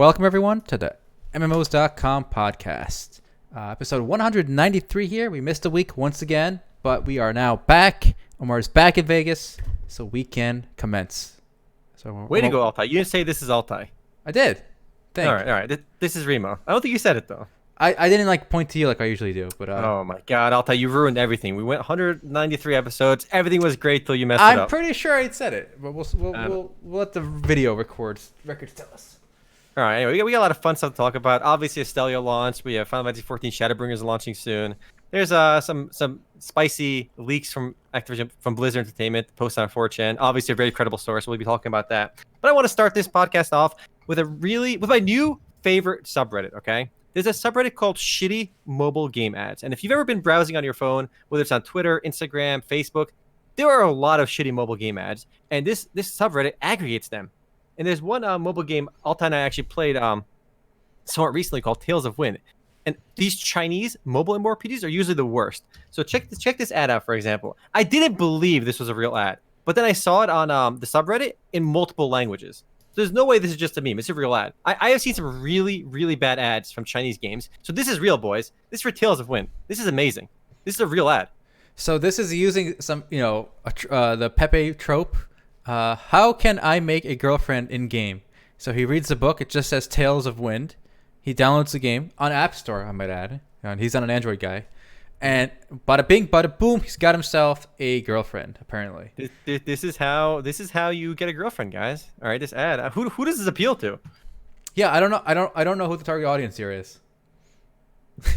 Welcome, everyone, to the MMOs.com podcast. Episode 193 here. We missed a week once again, but we are now back. Omar's back in Vegas, so we can commence. So, Way to go, Altai. You didn't say this is Altai. I did. Thank you. All right. This is Remo. I don't think you said it, though. I didn't point to you like I usuly do, but oh my God, Altai, you ruined everything. We went 193 episodes. Everything was great till you messed it up. I'm pretty sure I said it, but we'll let the video records tell us. All right. Anyway, we got a lot of fun stuff to talk about. Obviously, Astellia launched. We have Final Fantasy 14 Shadowbringers launching soon. There's some spicy leaks from Activision, from Blizzard Entertainment, posted on 4chan. Obviously, a very credible source. We'll be talking about that. But I want to start this podcast off with my new favorite subreddit. Okay. There's a subreddit called Shitty Mobile Game Ads. And if you've ever been browsing on your phone, whether it's on Twitter, Instagram, Facebook, there are a lot of shitty mobile game ads. And this subreddit aggregates them. And there's one mobile game Altai and I actually played somewhat recently called Tales of Wind. And these Chinese mobile MMORPGs are usually the worst. So check this ad out, for example. I didn't believe this was a real ad. But then I saw it on the subreddit in multiple languages. There's no way this is just a meme. It's a real ad. I have seen some really, really bad ads from Chinese games. So this is real, boys. This is for Tales of Wind. This is amazing. This is a real ad. So this is using some, the Pepe trope. How can I make a girlfriend in game? So he reads the book. It just says Tales of Wind. He downloads the game on App Store, I might add. And he's not an Android guy. And bada bing, bada boom, he's got himself a girlfriend. Apparently, this is how you get a girlfriend, guys. All right, this ad. Who does this appeal to? Yeah, I don't know. I don't know who the target audience here is.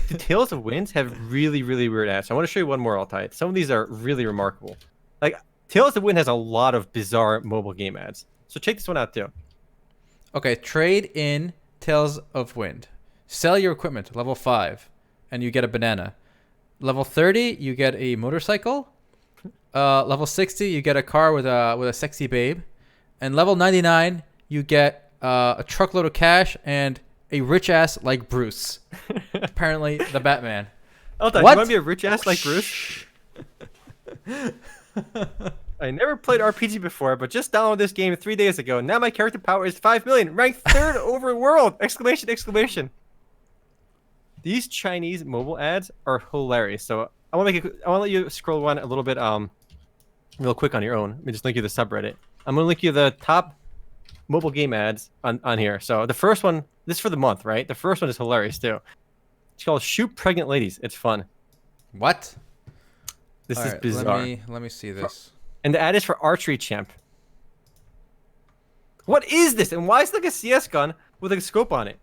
The Tales of Winds have really, really weird ads. I want to show you one more. Altai. Some of these are really remarkable. Like Tales of Wind has a lot of bizarre mobile game ads. So check this one out too. Okay, trade in Tales of Wind. Sell your equipment, level 5, and you get a banana. Level 30, you get a motorcycle. Level 60, you get a car with a sexy babe. And level 99, you get a truckload of cash and a rich ass like Bruce. Apparently, the Batman. Altai, you want to be a rich ass like Bruce? I never played RPG before, but just downloaded this game 3 days ago. Now my character power is 5 million, ranked 3rd over the world! Exclamation, exclamation. These Chinese mobile ads are hilarious. So I want to let you scroll one a little bit real quick on your own. Let me just link you the subreddit. I'm going to link you the top mobile game ads on here. So the first one, this is for the month, right? The first one is hilarious too. It's called Shoot Pregnant Ladies. It's fun. What? This is bizarre. Let me see this. And the ad is for Archery Champ. What is this? And why is it like a CS gun with a scope on it?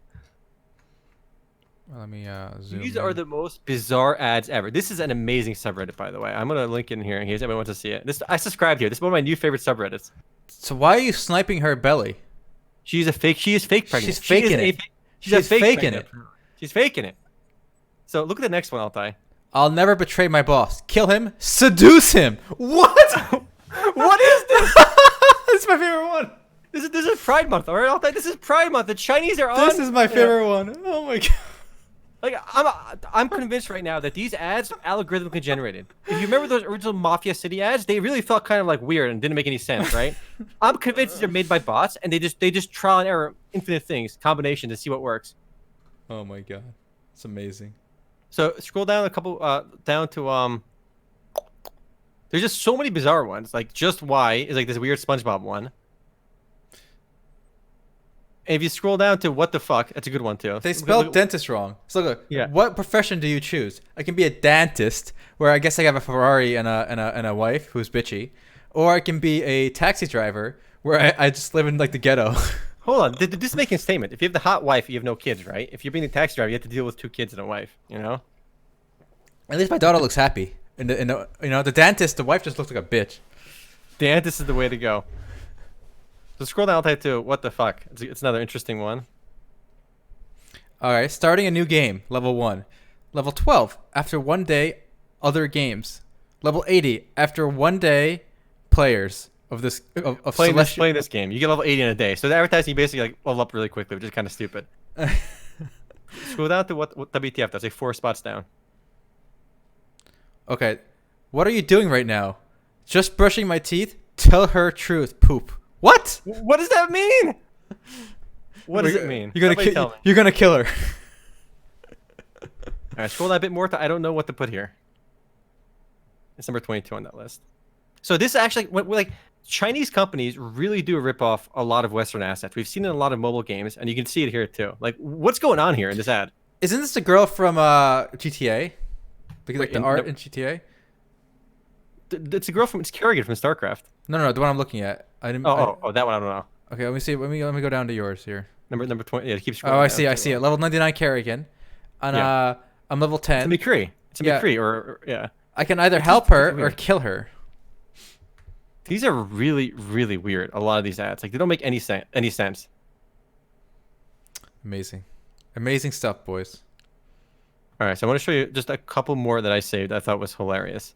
Let me zoom These in. are the most bizarre ads ever. This is an amazing subreddit, by the way. I'm going to link it in here in case anyone wants to see it. I subscribed here. This is one of my new favorite subreddits. So why are you sniping her belly? She is fake pregnant. She's faking it. She's faking it. She's faking it. So look at the next one, Altai. I'll never betray my boss. Kill him. Seduce him. What? What is this? This is my favorite one. This is Pride Month, all right, Altai? This is Pride Month. The Chinese are on. This is my favorite one. Oh my god. Like I'm convinced right now that these ads are algorithmically generated. If you remember those original Mafia City ads, they really felt kind of like weird and didn't make any sense, right? I'm convinced they're made by bots and they just trial and error infinite things, combination to see what works. Oh my god. It's amazing. So scroll down a couple down to there's just so many bizarre ones. Like Just Why is like this weird SpongeBob one. And if you scroll down to What the Fuck, that's a good one too. They spelled dentist wrong. So look, yeah. What profession do you choose? I can be a dentist, where I guess I have a Ferrari and a wife who's bitchy, or I can be a taxi driver, where I just live in like the ghetto. Hold on, this is making a statement. If you have the hot wife, you have no kids, right? If you're being a taxi driver, you have to deal with 2 kids and a wife. You know. At least my daughter looks happy. The dentist, the wife just looks like a bitch. Dentist is the way to go. So scroll down to What the Fuck. It's another interesting one. All right, starting a new game, level 1. Level 12, after 1 day, other games. Level 80, after 1 day, players of this of playing this game. You get level 80 in a day. So the advertising you basically like level up really quickly, which is kind of stupid. Scroll down to what WTF. That's like 4 spots down. Okay, what are you doing right now? Just brushing my teeth. Tell her truth. Poop. What? What does that mean? What does it mean? You're Somebody tell gonna me. you're gonna kill her. All right, scroll down a bit more. I don't know what to put here. It's number 22 on that list. So this actually, like, Chinese companies really do rip off a lot of Western assets. We've seen it in a lot of mobile games, and you can see it here too. Like, what's going on here in this ad? Isn't this the girl from GTA? Like the art in GTA? It's a girl from, it's Kerrigan from StarCraft. No, the one I'm looking at. I didn't. Oh, that one I don't know. Okay, let me see. Let me go down to yours here. Number 20. Yeah, keep scrolling. Oh, I see it. Level 99 Kerrigan. And Yeah. I'm level 10. It's a McCree. It's a McCree, or yeah. I can either help her or kill her. These are really, really weird. A lot of these ads, like, they don't make any sense. Amazing stuff, boys. All right, so I want to show you just a couple more that I saved. I thought was hilarious.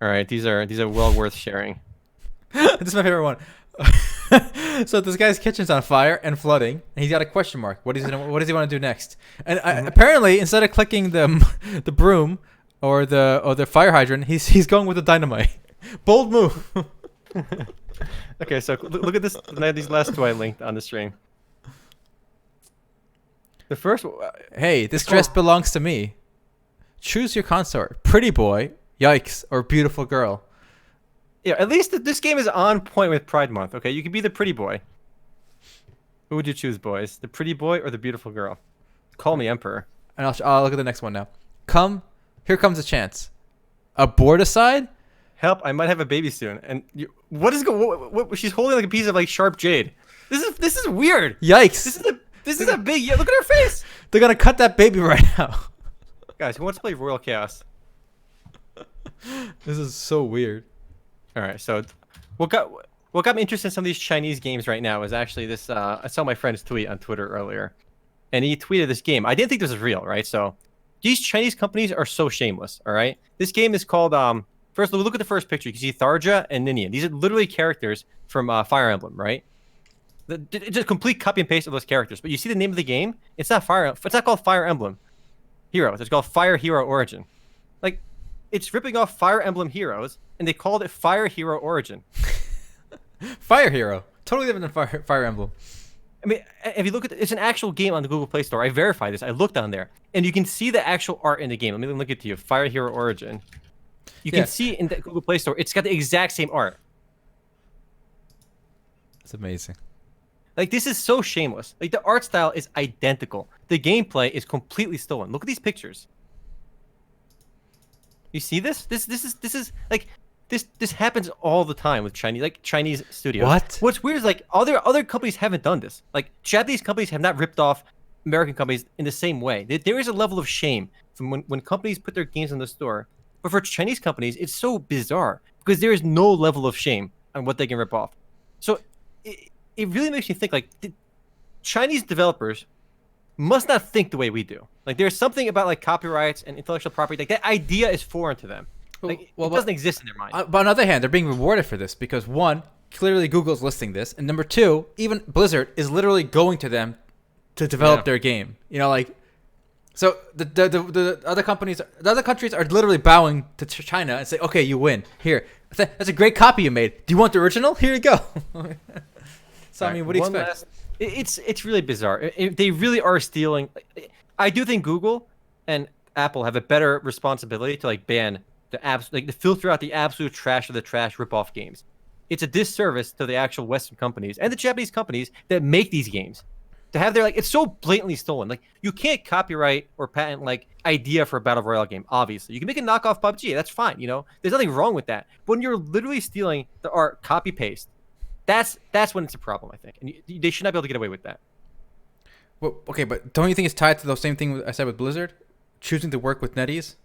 All right, these are well worth sharing. This is my favorite one. So this guy's kitchen's on fire and flooding, and he's got a question mark. What does he want to do next? And apparently, instead of clicking the broom or the fire hydrant, he's going with the dynamite. Bold move. Okay, so look at this. These last two I linked on the stream. The first. Hey, this dress belongs to me. Choose your consort. Pretty boy, yikes, or beautiful girl. Yeah, at least this game is on point with Pride Month. Okay, you can be the pretty boy. Who would you choose, boys? The pretty boy or the beautiful girl? Call me Emperor. And I'll look at the next one now. Here comes a chance. Aborticide? Help! I might have a baby soon. And what is what? She's holding like a piece of like sharp jade. This is weird. Yikes! This is a big. Yeah, look at her face. They're gonna cut that baby right now. Guys, who wants to play Royal Chaos? This is so weird. All right, so what got me interested in some of these Chinese games right now is actually this. I saw my friend's tweet on Twitter earlier, and he tweeted this game. I didn't think this was real, right? So these Chinese companies are so shameless. All right, this game is called. First, look at the first picture. You can see Tharja and Ninian. These are literally characters from Fire Emblem, right? It's just a complete copy and paste of those characters. But you see the name of the game? It's not It's not called Fire Emblem Heroes. It's called Fire Hero Origin. Like, it's ripping off Fire Emblem Heroes, and they called it Fire Hero Origin. Fire Hero, totally different than Fire Emblem. I mean, if you look at it's an actual game on the Google Play Store. I verified this. I looked on there, and you can see the actual art in the game. Let me look it to you. Fire Hero Origin. You can see in the Google Play Store, it's got the exact same art. It's amazing. Like, this is so shameless. Like, the art style is identical. The gameplay is completely stolen. Look at these pictures. You see this? This is like this happens all the time with Chinese studios. What? What's weird is like other companies haven't done this. Like, Japanese companies have not ripped off American companies in the same way. There is a level of shame from when companies put their games in the store. But for Chinese companies, it's so bizarre because there is no level of shame on what they can rip off. So it really makes me think, like, Chinese developers must not think the way we do. Like, there's something about like copyrights and intellectual property. Like, that idea is foreign to them. Like, it doesn't exist in their mind. But on the other hand, they're being rewarded for this because, one, clearly Google's listing this, and number two, even Blizzard is literally going to them to develop their game. You know, like, so the other companies, the other countries are literally bowing to China and say, "Okay, you win. Here, that's a great copy you made. Do you want the original? Here you go." So I mean, what do you expect? It's really bizarre. They really are stealing. I do think Google and Apple have a better responsibility to like ban to filter out the absolute trash of the trash rip-off games. It's a disservice to the actual Western companies and the Japanese companies that make these games to have their, like, it's so blatantly stolen. Like, you can't copyright or patent like idea for a battle royale game. Obviously, you can make a knockoff PUBG. That's fine. You know, there's nothing wrong with that. But when you're literally stealing the art, copy paste, that's when it's a problem, I think, and they should not be able to get away with that. Well, okay, but don't you think it's tied to the same thing I said with Blizzard, choosing to work with NetEase?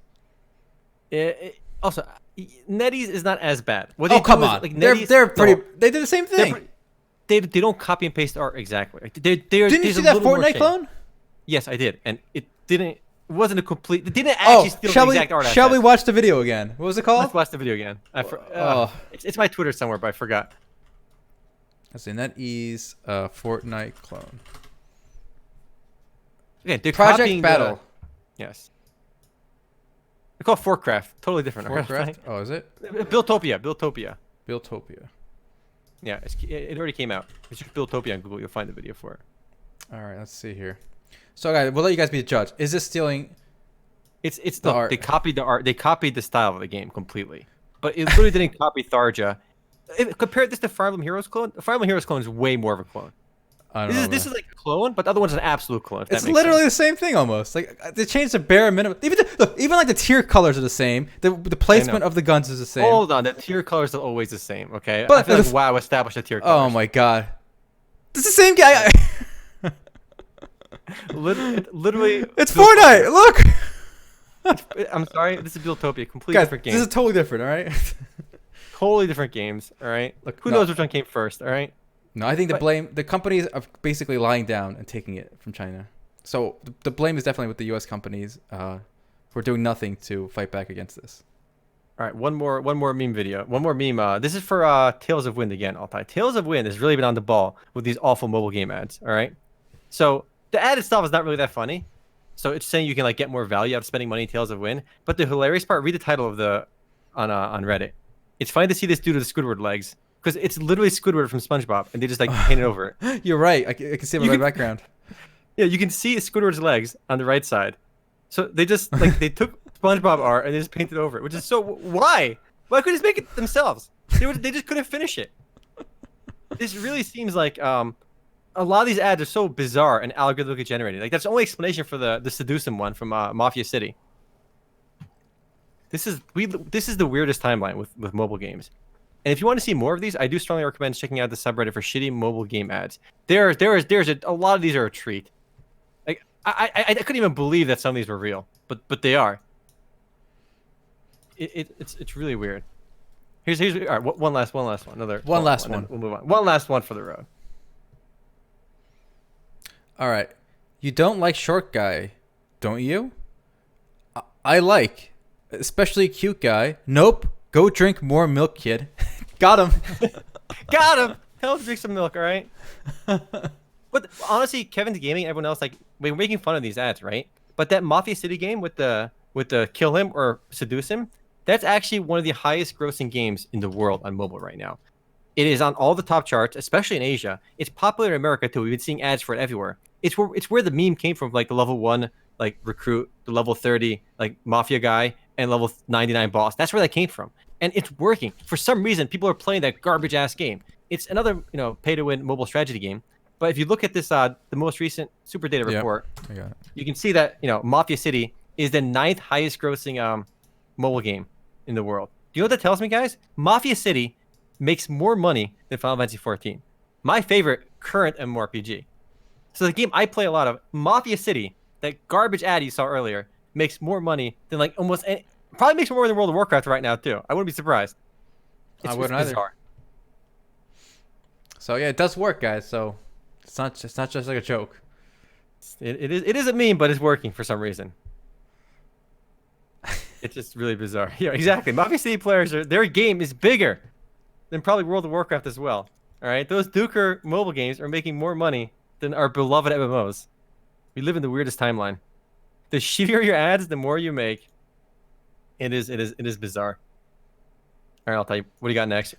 Also, NetEase is not as bad. Come on, like, they're pretty. They did the same thing. They don't copy and paste art exactly. Didn't you see that Fortnite clone? Yes, I did, and it wasn't a complete. It didn't actually steal the exact art. Shall we watch the video again? What was it called? Let's watch the video again. It's my Twitter somewhere, but I forgot. Let's see, NetEase Fortnite clone. Okay, they're Project copying Battle. Yes. They're called Fortcraft. Totally different. Fortcraft? Oh, is it? Builtopia. Builtopia. Yeah, it already came out. If you Builtopia on Google, you'll find the video for it. All right, let's see here. So, guys, we'll let you guys be the judge. Is this stealing? It's The the art. they copied the art. They copied the style of the game completely, but it literally didn't copy Tharja. Compare this to Fire Emblem Heroes clone. The Fire Emblem Heroes clone is way more of a clone. I don't know. This is like a clone, but the other one's an absolute clone. If that It's makes literally sense. the same thing almost. Like they changed the bare minimum. Even like the tier colors are the same. The placement of the guns is the same. Hold on, the tier colors are always the same. Okay, But I feel like the- WoW established the tier colors. Oh my god. It's the same guy. Literally, It's Builtopia. Fortnite. Look. I'm sorry, this is Builtopia, completely Guys, different this game. is totally different, all right? Totally different games. All right, Look, who no. knows which one came first? All right. No, I think the companies are basically lying down and taking it from China. So the blame is definitely with the U.S. companies who are doing nothing to fight back against this. All right, one more meme video. One more meme. This is for Tales of Wind again, Altai. Tales of Wind has really been on the ball with these awful mobile game ads, all right? So the ad itself is not really that funny. So it's saying you can like get more value out of spending money in Tales of Wind. But the hilarious part, read the title of the on Reddit. It's funny to see this dude with the Squidward legs because it's literally Squidward from SpongeBob and they just like painted over it. You're right. I can see it in my background. Yeah, you can see Squidward's legs on the right side. So they just like they took SpongeBob art and they just painted over it, which is so why? Why couldn't they just make it themselves? They just couldn't finish it. This really seems like a lot of these ads are so bizarre and algorithmically generated. Like that's the only explanation for the Seduce Him one from Mafia City. This is the weirdest timeline with mobile games. And if you want to see more of these, I do strongly recommend checking out the subreddit for shitty mobile game ads. There's a lot of these are a treat. Like I couldn't even believe that some of these were real, but they are. It's really weird. Here's all right. One last one. One last one. We'll move on. One last one for the road. All right. You don't like short guy, don't you? I like, especially cute guy. Nope. Go drink more milk, kid. Got him. Got him. Tell him to drink some milk, all right? But honestly, Kevin's Gaming, everyone else, like, we're making fun of these ads, right? But that Mafia City game with the kill him or seduce him, that's actually one of the highest grossing games in the world on mobile right now. It is on all the top charts, especially in Asia. It's popular in America too. We've been seeing ads for it everywhere. It's where the meme came from, like the level 1 like recruit, the level 30 like mafia guy, and level 99 boss. That's where that came from. And it's working. For some reason, people are playing that garbage ass game. It's another, pay to win mobile strategy game. But if you look at this the most recent Super Data report, I got it. you can see that, Mafia City is the 9th highest grossing mobile game in the world. Do you know what that tells me, guys? Mafia City makes more money than Final Fantasy 14. My favorite current MMORPG. So the game I play a lot of, Mafia City, that garbage ad you saw earlier, makes more money than like almost any, probably makes more than World of Warcraft right now too. I wouldn't be surprised. I wouldn't either. Bizarre. So yeah, it does work, guys. So it's not just like a joke. It is a meme, but it's working for some reason. It's just really bizarre. Yeah, exactly. Mafia City players their game is bigger than probably World of Warcraft as well. All right, those Duker mobile games are making more money than our beloved MMOs. We live in the weirdest timeline. The shittier your ads, the more you make. It is bizarre. All right, I'll tell you. What do you got next?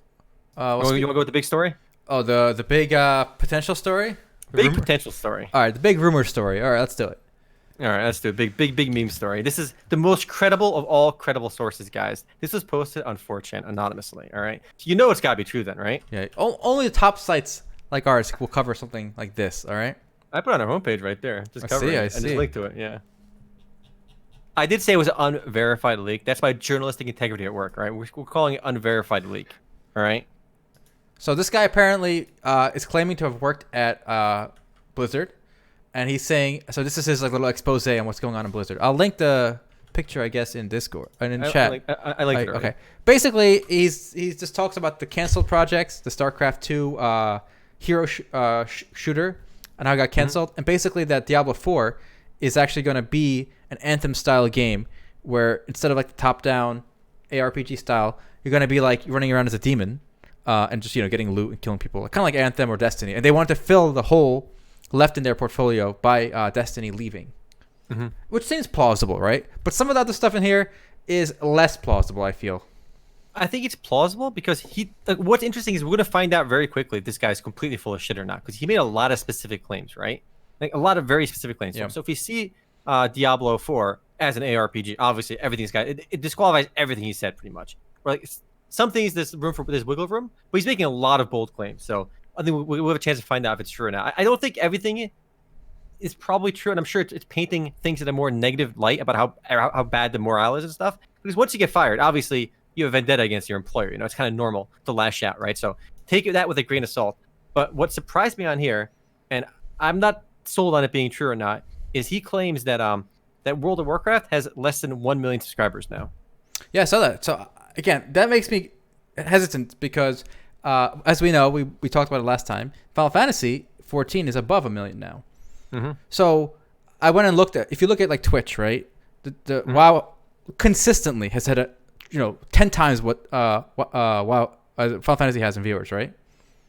You want to go with the big story? Oh, the big potential story. Big potential story. All right, the big rumor story. All right, let's do it. All right, let's do a big meme story. This is the most credible of all credible sources, guys. This was posted on 4chan anonymously. All right, so you know it's got to be true then, right? Yeah. Only the top sites like ours will cover something like this. All right. I put it on our homepage right there. Just cover it. I And see. just link to it. Yeah. I did say it was an unverified leak. That's my journalistic integrity at work, right? We're calling it unverified leak. All right. So this guy apparently is claiming to have worked at Blizzard, and he's saying, so this is his like little expose on what's going on in Blizzard. I'll link the picture, I guess, in Discord and in chat. I linked it. Okay. Basically, he just talks about the canceled projects, the StarCraft 2 hero shooter, and how it got canceled, and basically that Diablo 4 is actually going to be an Anthem style game where instead of like the top down ARPG style, you're going to be like running around as a demon and just getting loot and killing people, kind of like Anthem or Destiny. And they wanted to fill the hole left in their portfolio by Destiny leaving, which seems plausible, right? But some of the other stuff in here is less plausible, I feel. I think it's plausible because what's interesting is we're going to find out very quickly if this guy's completely full of shit or not, because he made a lot of specific claims, right? Like a lot of very specific claims. Yeah. So if we see Diablo 4 as an ARPG, obviously everything's got it disqualifies everything he said pretty much. Like some things there's wiggle room, but he's making a lot of bold claims. So I think we'll have a chance to find out if it's true or not. I don't think everything is probably true, and I'm sure it's painting things in a more negative light about how bad the morale is and stuff. Because once you get fired, obviously you have vendetta against your employer. You know, it's kind of normal to lash out, right? So take that with a grain of salt. But what surprised me on here, and I'm not sold on it being true or not, is he claims that that World of Warcraft has less than 1 million subscribers now. Yeah, I saw that. So again, that makes me hesitant because, as we know, we talked about it last time. Final Fantasy 14 is above 1 million now. Mm-hmm. So I went and looked at. If you look at like Twitch, right, the WoW consistently has had 10 times what WoW Final Fantasy has in viewers, right?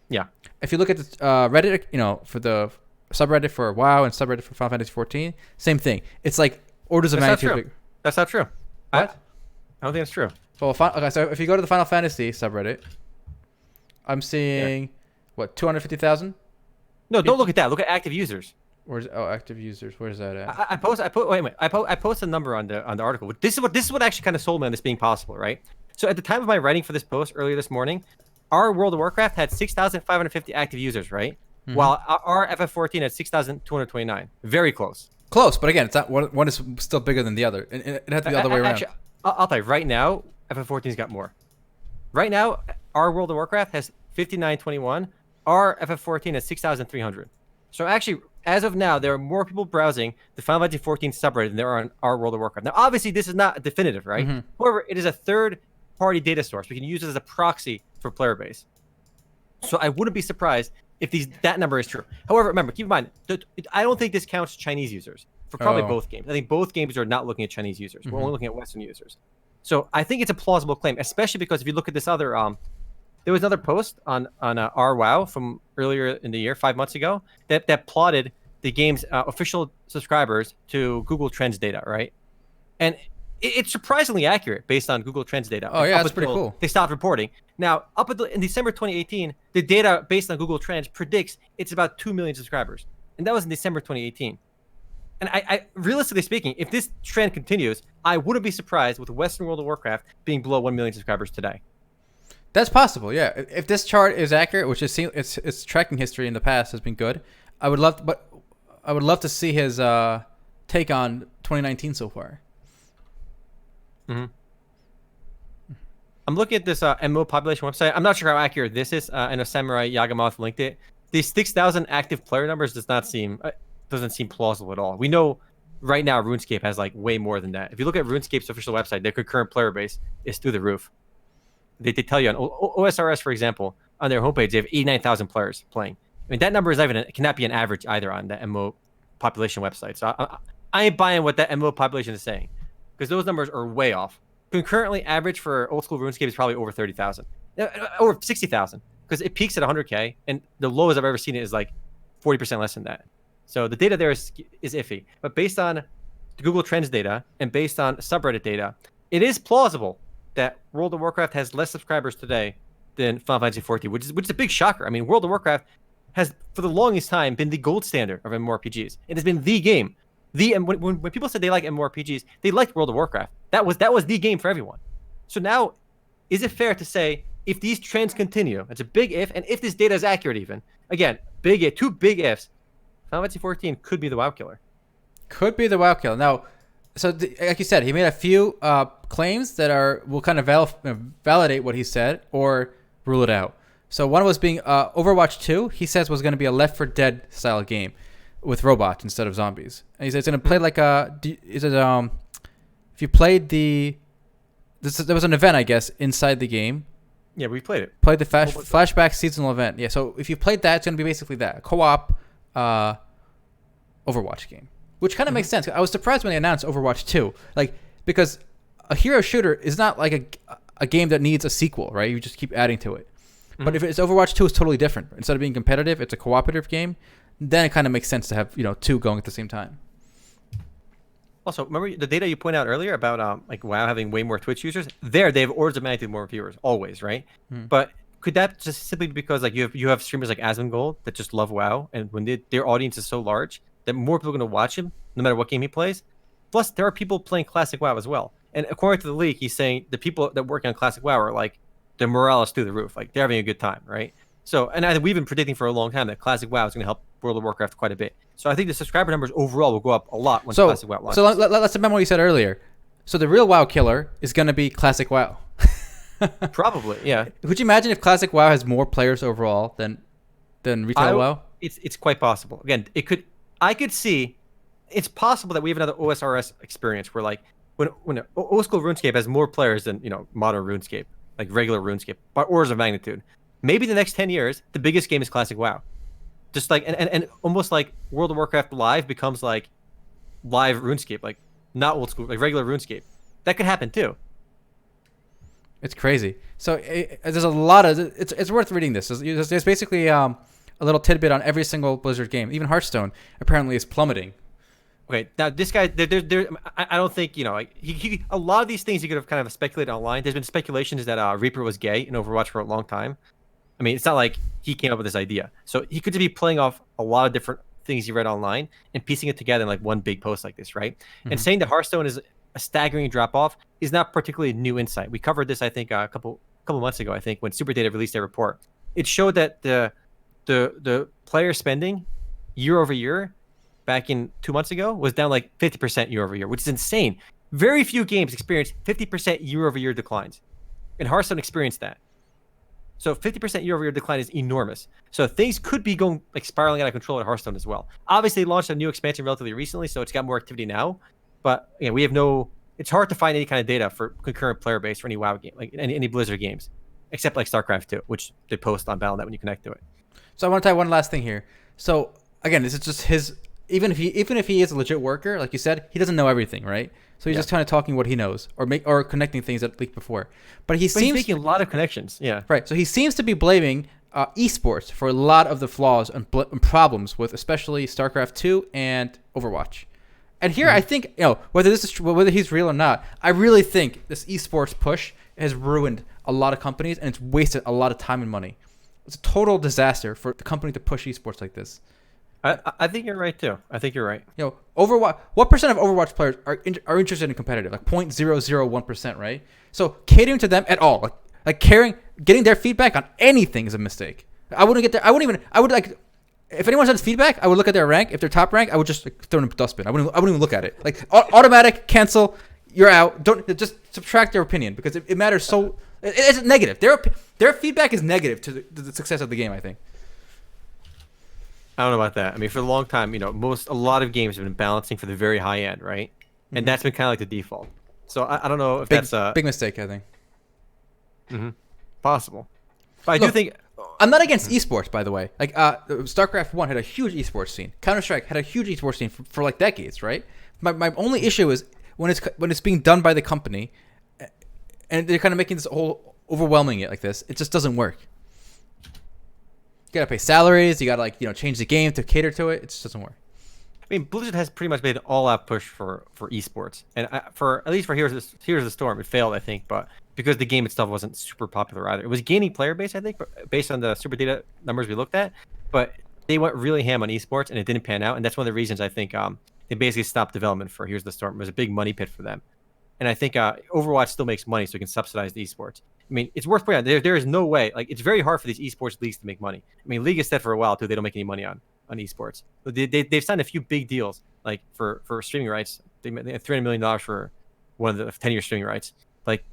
Yeah. If you look at the Reddit, for the subreddit for WoW and subreddit for Final Fantasy 14, same thing. It's like orders of magnitude bigger. That's not true. What? I don't think that's true. Well, okay, so if you go to the Final Fantasy subreddit, I'm seeing what 250,000. No, don't look at that. Look at active users. Where's active users? Where's that at? I post a number on the article. This is what actually kind of sold me on this being possible, right? So at the time of my writing for this post earlier this morning, our World of Warcraft had 6,550 active users, right? Mm-hmm. While our FF14 had 6,229. Very close. Close, but again, it's not one is still bigger than the other. It had to be the other way around. Actually, I'll tell you right now, FF14's got more. Right now, our World of Warcraft has 5,921. Our FF14 has 6,300. So actually, as of now, there are more people browsing the Final Fantasy 14 subreddit than there are on our World of Warcraft. Now, obviously, this is not definitive, right? Mm-hmm. However, it is a third-party data source. We can use it as a proxy for player base. So I wouldn't be surprised if that number is true. However, remember, keep in mind, I don't think this counts Chinese users for probably both games. I think both games are not looking at Chinese users. Mm-hmm. We're only looking at Western users. So I think it's a plausible claim, especially because if you look at this other, there was another post on our WoW from earlier in the year, 5 months ago, that plotted the game's official subscribers to Google Trends data, right? And it's surprisingly accurate based on Google Trends data. Oh, yeah, that's pretty cool. They stopped reporting. Now, up until in December 2018, the data based on Google Trends predicts it's about 2 million subscribers. And that was in December 2018. And I realistically speaking, if this trend continues, I wouldn't be surprised with Western World of Warcraft being below 1 million subscribers today. That's possible, yeah. If this chart is accurate, which is its tracking history in the past has been good, I would love to see his take on 2019 so far. Mm-hmm. I'm looking at this MMO population website. I'm not sure how accurate this is. I know Samurai Yagamoth linked it. These 6,000 active player numbers doesn't seem plausible at all. We know right now RuneScape has like way more than that. If you look at RuneScape's official website, their concurrent player base is through the roof. They tell you on OSRS, for example, on their homepage, they have 89,000 players playing. I mean, that number it cannot be an average either on the MMO population website. So I ain't buying what that MMO population is saying, because those numbers are way off. Concurrently, average for old school RuneScape is probably over 30,000, over 60,000, because it peaks at 100K, and the lowest I've ever seen it is like 40% less than that. So the data there is iffy. But based on the Google Trends data and based on subreddit data, it is plausible that World of Warcraft has less subscribers today than Final Fantasy 14, which is a big shocker. I mean, World of Warcraft has, for the longest time, been the gold standard of MMORPGs. It has been the game. When people said they like MMORPGs, they liked World of Warcraft. That was the game for everyone. So now, is it fair to say, if these trends continue, it's a big if, and if this data is accurate even, again, two big ifs, Final Fantasy 14 could be the WoW killer. Could be the WoW killer. Now, so like you said, he made a few claims that will kind of validate what he said or rule it out. So one was being Overwatch 2, he says was going to be a Left 4 Dead style game with robots instead of zombies. And he said it's going to play like if you played there was an event, I guess, inside the game. Yeah, we played it. Played the flashback seasonal event. Yeah, so if you played that, it's going to be basically that, a co-op Overwatch game. Which kind of makes sense. I was surprised when they announced Overwatch 2. Because a hero shooter is not like a game that needs a sequel, right? You just keep adding to it. Mm-hmm. But if it's Overwatch 2, it's totally different. Instead of being competitive, it's a cooperative game. Then it kind of makes sense to have, two going at the same time. Also, remember the data you pointed out earlier about WoW having way more Twitch users? They have orders of magnitude more viewers, always, right? Mm. But could that just simply be because you have streamers like Asmongold that just love WoW, and when their audience is so large that more people are going to watch him no matter what game he plays. Plus, there are people playing Classic WoW as well. And according to the leak, he's saying the people that work on Classic WoW are like, their morale is through the roof. Like, they're having a good time, right? So, and we've been predicting for a long time that Classic WoW is going to help World of Warcraft quite a bit. So I think the subscriber numbers overall will go up a lot when Classic WoW launches. So let's remember what you said earlier. So the real WoW killer is going to be Classic WoW. Probably, yeah. Could you imagine if Classic WoW has more players overall than retail WoW? It's quite possible. Again, I could see it's possible that we have another OSRS experience where like when old school RuneScape has more players than modern RuneScape, like regular RuneScape, by orders of magnitude. Maybe the next 10 years, the biggest game is Classic WoW. Just like and almost like World of Warcraft Live becomes like live RuneScape, like not old school, like regular RuneScape. That could happen too. It's crazy. So there's a lot of it's worth reading this. There's basically a little tidbit on every single Blizzard game. Even Hearthstone apparently is plummeting. Okay, now this guy, I don't think like a lot of these things you could have kind of speculated online. There's been speculations that Reaper was gay in Overwatch for a long time. I mean, it's not like he came up with this idea. So he could be playing off a lot of different things he read online and piecing it together in like one big post like this, right? Mm-hmm. And saying that Hearthstone is a staggering drop off is not particularly new insight. We covered this, I think, a couple months ago. I think when Superdata released their report, it showed that the player spending year over year back in 2 months ago was down like 50% year over year, which is insane. Very few games experience 50% year over year declines, and Hearthstone experienced that. So 50% year over year decline is enormous. So things could be going like spiraling out of control at Hearthstone as well. Obviously, they launched a new expansion relatively recently, so it's got more activity now. But we have no. It's hard to find any kind of data for concurrent player base for any WoW game, like any Blizzard games, except like StarCraft 2, which they post on Battle.net when you connect to it. So I want to tell you one last thing here. So again, this is just his. Even if he is a legit worker, like you said, he doesn't know everything, right? So he's just kind of talking what he knows, or connecting things that leaked before. But he's making a lot of connections. Yeah. Right. So he seems to be blaming esports for a lot of the flaws and problems with especially StarCraft 2 and Overwatch. And here, I think, whether this is true, whether he's real or not, I really think this esports push has ruined a lot of companies and it's wasted a lot of time and money. It's a total disaster for the company to push esports like this. I think you're right too. I think you're right. Overwatch. What percent of Overwatch players are interested in competitive? Like 0.001%, right? So catering to them at all, like getting their feedback on anything is a mistake. I wouldn't get there. I would like. If anyone sends feedback, I would look at their rank. If they're top rank, I would just throw them in a dustbin. I wouldn't even look at it. Like automatic cancel. You're out. Don't just subtract their opinion because it matters. So it's negative. Their feedback is negative to the success of the game, I think. I don't know about that. I mean, for a long time, a lot of games have been balancing for the very high end, right? And that's been kind of like the default. So I don't know if that's a big mistake, I think. Possible. But I do think I'm not against esports, by the way. Like StarCraft 1 had a huge esports scene. Counter-Strike had a huge esports scene for like decades, right? My only issue is when it's being done by the company, and they're kind of making this whole overwhelming it like this. It just doesn't work. You gotta pay salaries. You gotta change the game to cater to it. It just doesn't work. I mean, Blizzard has pretty much made an all-out push for esports, and for at least for Heroes of the Storm, it failed, I think, but because the game itself wasn't super popular either. It was gaining player base, I think, but based on the Superdata numbers we looked at, but they went really ham on esports, and it didn't pan out, and that's one of the reasons I think they basically stopped development for Heroes of the Storm. It was a big money pit for them, and I think Overwatch still makes money, so it can subsidize the esports. I mean, it's worth pointing out there is no way. Like, it's very hard for these esports leagues to make money. I mean, League has said for a while too they don't make any money on esports. But they've signed a few big deals, like for streaming rights. They have $300 million for one of the 10-year streaming rights. Like,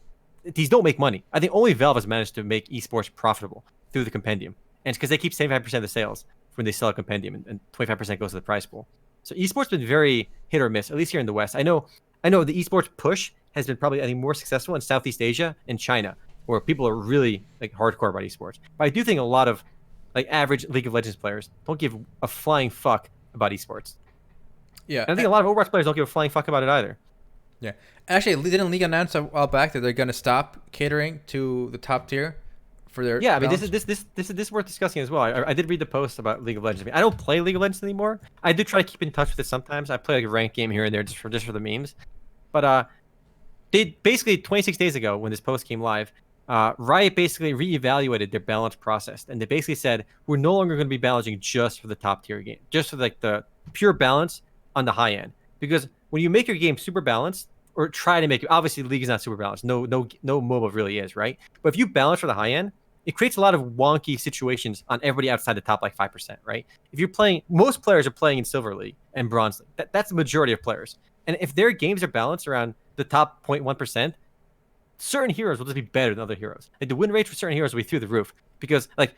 these don't make money. I think only Valve has managed to make esports profitable through the compendium, and it's because they keep 75% of the sales when they sell a compendium, and 25% goes to the prize pool. So esports been very hit or miss, at least here in the West. I know the esports push has been probably, I think, more successful in Southeast Asia and China, where people are really like hardcore about esports. But I do think a lot of like average League of Legends players don't give a flying fuck about esports. Yeah, and I think a lot of Overwatch players don't give a flying fuck about it either. Yeah, actually, didn't League announce a while back that they're going to stop catering to the top tier for their? Yeah, I mean, this is worth discussing as well. I did read the post about League of Legends. I mean, I don't play League of Legends anymore. I do try to keep in touch with it sometimes. I play like a ranked game here and there just for the memes. But they basically 26 days ago when this post came live, Riot basically reevaluated their balance process, and they basically said we're no longer going to be balancing just for the top tier game, just for like the pure balance on the high end. Because when you make your game super balanced, or try to make it, obviously League is not super balanced. No MOBA really is, right? But if you balance for the high end, it creates a lot of wonky situations on everybody outside the top like 5%, right? If you're playing, most players are playing in Silver League and Bronze League. That's the majority of players. And if their games are balanced around the top 0.1%, certain heroes will just be better than other heroes. Like the win rate for certain heroes will be through the roof. Because like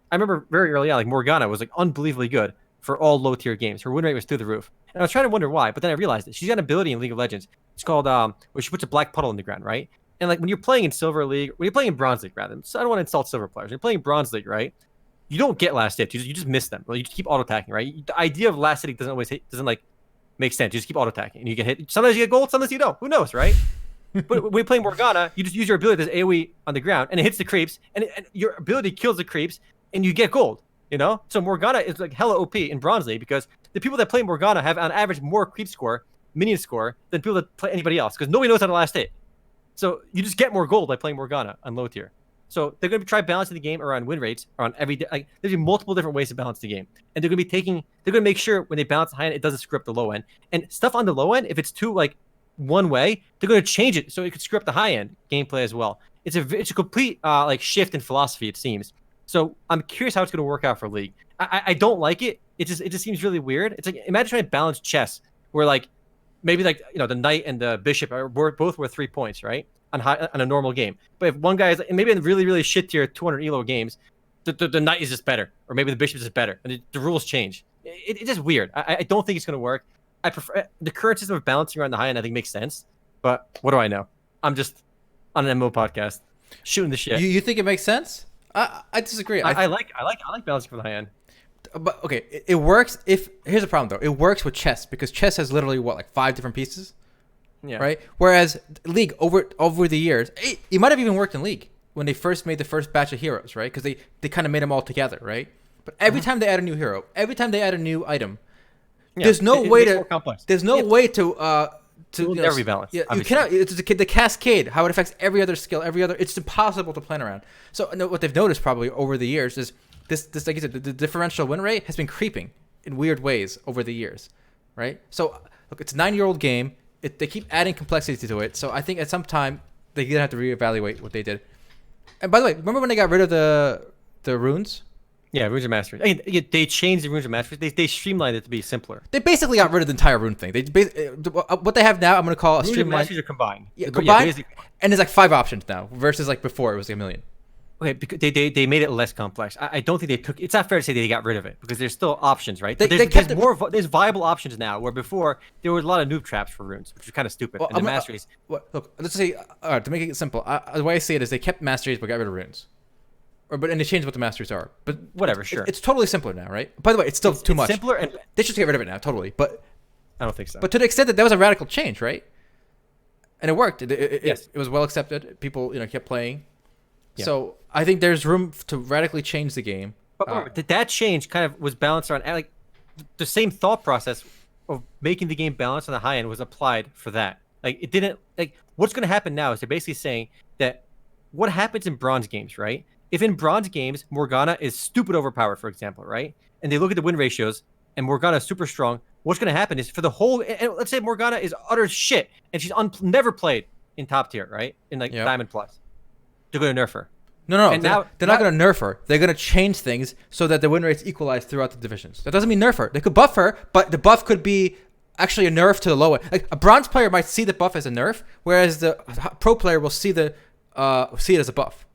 I remember very early on, like Morgana was like unbelievably good for all low tier games. Her win rate was through the roof. And I was trying to wonder why, but then I realized that she's got an ability in League of Legends. It's called where she puts a black puddle in the ground, right? And like when you're playing in Silver League, when you're playing in Bronze League, rather, so I don't want to insult Silver players. When you're playing Bronze League, right? You don't get last hits. You just miss them. Well, you just keep auto attacking, right? The idea of last hitting doesn't like make sense. You just keep auto attacking and you get hit. Sometimes you get gold, sometimes you don't. Who knows, right? But when you're playing Morgana, you just use your ability, there's AoE on the ground, and it hits the creeps, and your ability kills the creeps, and you get gold. You know, so Morgana is like hella OP in Bronze League because the people that play Morgana have on average more creep score, minion score than people that play anybody else because nobody knows how to last hit. So you just get more gold by playing Morgana on low tier. So they're going to try balancing the game around win rates, around every like there's multiple different ways to balance the game, and they're going to make sure when they balance the high end, it doesn't screw up the low end. And stuff on the low end, if it's too like one way, they're going to change it so it could screw up the high end gameplay as well. It's a complete like shift in philosophy, it seems. So I'm curious how it's going to work out for League. I don't like it. It just seems really weird. It's like imagine trying to balance chess where like maybe like the knight and the bishop are both worth 3 points, right? On a normal game. But if one guy is maybe in really shit tier 200 elo games, the knight is just better, or maybe the bishop is just better, and the rules change. It's just weird. I don't think it's going to work. I prefer the current system of balancing around the high end. I think makes sense. But what do I know? I'm just on an MMO podcast shooting the shit. You think it makes sense? I disagree. I like balancing for the high end. But okay, it works if here's the problem though. It works with chess because chess has literally what like 5 different pieces. Yeah. Right. Whereas League over the years, it might have even worked in League when they first made the first batch of heroes, right? Because they kind of made them all together, right? But every time they add a new hero, every time they add a new item, there's no way to there's no way to never be balanced. Yeah, you cannot. It's the cascade, how it affects every other skill, every other. It's impossible to plan around. So what they've noticed probably over the years is this like you said, the differential win rate has been creeping in weird ways over the years, right? So look, it's a 9-year-old game. They keep adding complexity to it. So I think at some time they're gonna have to reevaluate what they did. And by the way, remember when they got rid of the runes? Yeah, Runes of Mastery. I mean, they changed the Runes of Mastery. They streamlined it to be simpler. They basically got rid of the entire rune thing. What they have now, I'm going to call a Runes streamlined. Runes of Mastery are combined. Yeah, combined. And there's like 5 options now versus like before it was like a million. Okay, because they made it less complex. I don't think they took. It's not fair to say they got rid of it because there's still options, right? There's viable options now where before there was a lot of noob traps for runes, which is kind of stupid. Well, and the masteries. Look, let's say to make it simple, the way I see it is they kept masteries but got rid of runes. And they changed what the masteries are. But whatever, sure. It's totally simpler now, right? By the way, it's still too much. Simpler, and they should get rid of it now, totally. But I don't think so. But to the extent that was a radical change, right? And it worked. Yes. It was well accepted. People, kept playing. Yeah. So I think there's room to radically change the game. But that change kind of was balanced around like the same thought process of making the game balanced on the high end was applied for that. Like it didn't like what's going to happen now is they're basically saying that what happens in bronze games, right? If in bronze games, Morgana is stupid overpowered, for example, right? And they look at the win ratios and Morgana is super strong. What's going to happen is for the whole, and let's say Morgana is utter shit and she's never played in top tier, right? In like Diamond Plus. They're going to nerf her. No. They're not going to nerf her. They're going to change things so that the win rates equalize throughout the divisions. That doesn't mean nerf her. They could buff her, but the buff could be actually a nerf to the low end. Like a bronze player might see the buff as a nerf, whereas the pro player will see it as a buff.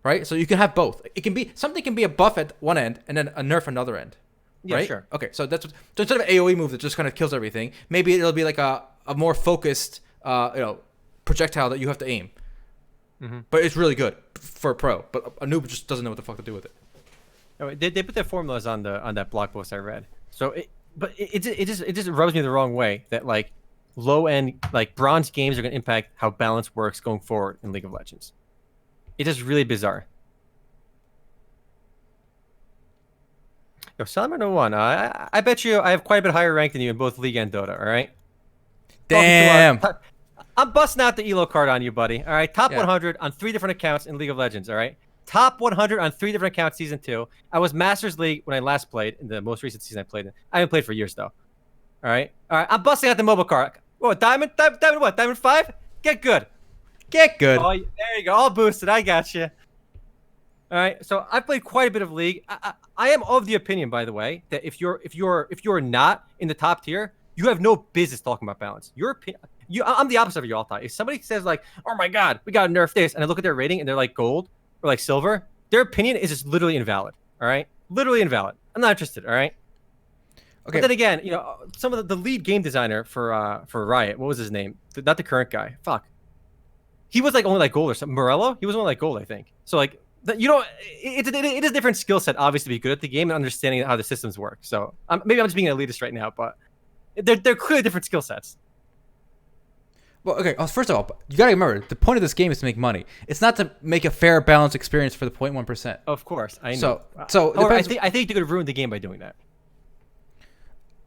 Right, so you can have both. It can be something can be a buff at one end and then a nerf at another end. Yeah, right? Sure. Okay, so that's so instead of an AOE move that just kind of kills everything, maybe it'll be like a more focused, projectile that you have to aim. Mm-hmm. But it's really good for a pro. But a noob just doesn't know what the fuck to do with it. Oh, they put their formulas on that blog post I read. So it just rubs me the wrong way that like low end like bronze games are going to impact how balance works going forward in League of Legends. It's just really bizarre. Yo, Salmon01, I bet you I have quite a bit higher rank than you in both League and Dota, all right? Damn. I'm busting out the ELO card on you, buddy. All right, top 100 on 3 different accounts in League of Legends, all right? top 100 on 3 different accounts season 2. I was Masters League when I last played, in the most recent season I played in. I haven't played for years, though. All right? I'm busting out the mobile card. Oh, Diamond what? Diamond 5? Get good. Get good. Oh, there you go. All boosted. I got you. All right. So I played quite a bit of League. I am of the opinion, by the way, that if you're not in the top tier, you have no business talking about balance. I'm the opposite of you all time. If somebody says like, "Oh my God, we gotta nerf this," and I look at their rating and they're like gold or like silver, their opinion is just literally invalid. All right, literally invalid. I'm not interested. All right. Okay. But then again, some of the lead game designer for Riot, what was his name? Not the current guy. Fuck. He was like only like gold or something. Morello? He was only like gold, I think. So like, it is a different skill set, obviously, to be good at the game and understanding how the systems work. So maybe I'm just being an elitist right now, but they're clearly different skill sets. Well, okay. First of all, you gotta remember the point of this game is to make money. It's not to make a fair, balanced experience for the 0.1%. Of course, I know. So however, I think they could ruin the game by doing that.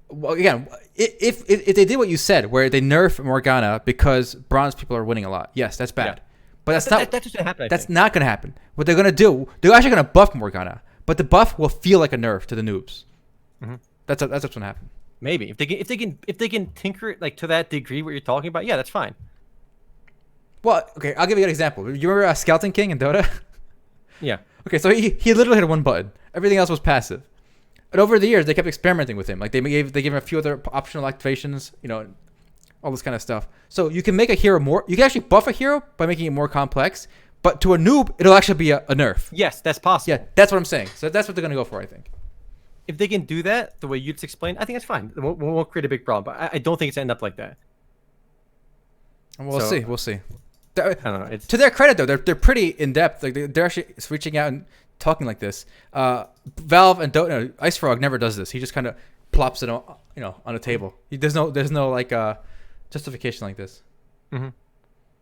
Well, again, if they did what you said, where they nerf Morgana because bronze people are winning a lot, yes, that's bad. Yeah. But that's just gonna happen. That's not gonna happen. What they're gonna do, they're actually gonna buff Morgana, but the buff will feel like a nerf to the noobs. Mm-hmm. That's what's gonna happen. Maybe if they can tinker it like to that degree, what you're talking about, yeah, that's fine. Well, okay, I'll give you an example. You remember Skeleton King in Dota? Yeah. Okay, so he literally had one button. Everything else was passive. And over the years, they kept experimenting with him. Like they gave him a few other optional activations, all this kind of stuff. So you can make a hero more. You can actually buff a hero by making it more complex. But to a noob, it'll actually be a nerf. Yes, that's possible. Yeah, that's what I'm saying. So that's what they're gonna go for, I think. If they can do that the way you just explained, I think that's fine. We won't create a big problem. But I don't think it's end up like that. We'll see. We'll see. I don't know. To their credit, though, they're pretty in depth. Like they're actually reaching out and talking like this. Valve and Dota, Ice Frog never does this. He just kind of plops it on, on a table. There's no like justification like this. Mm-hmm.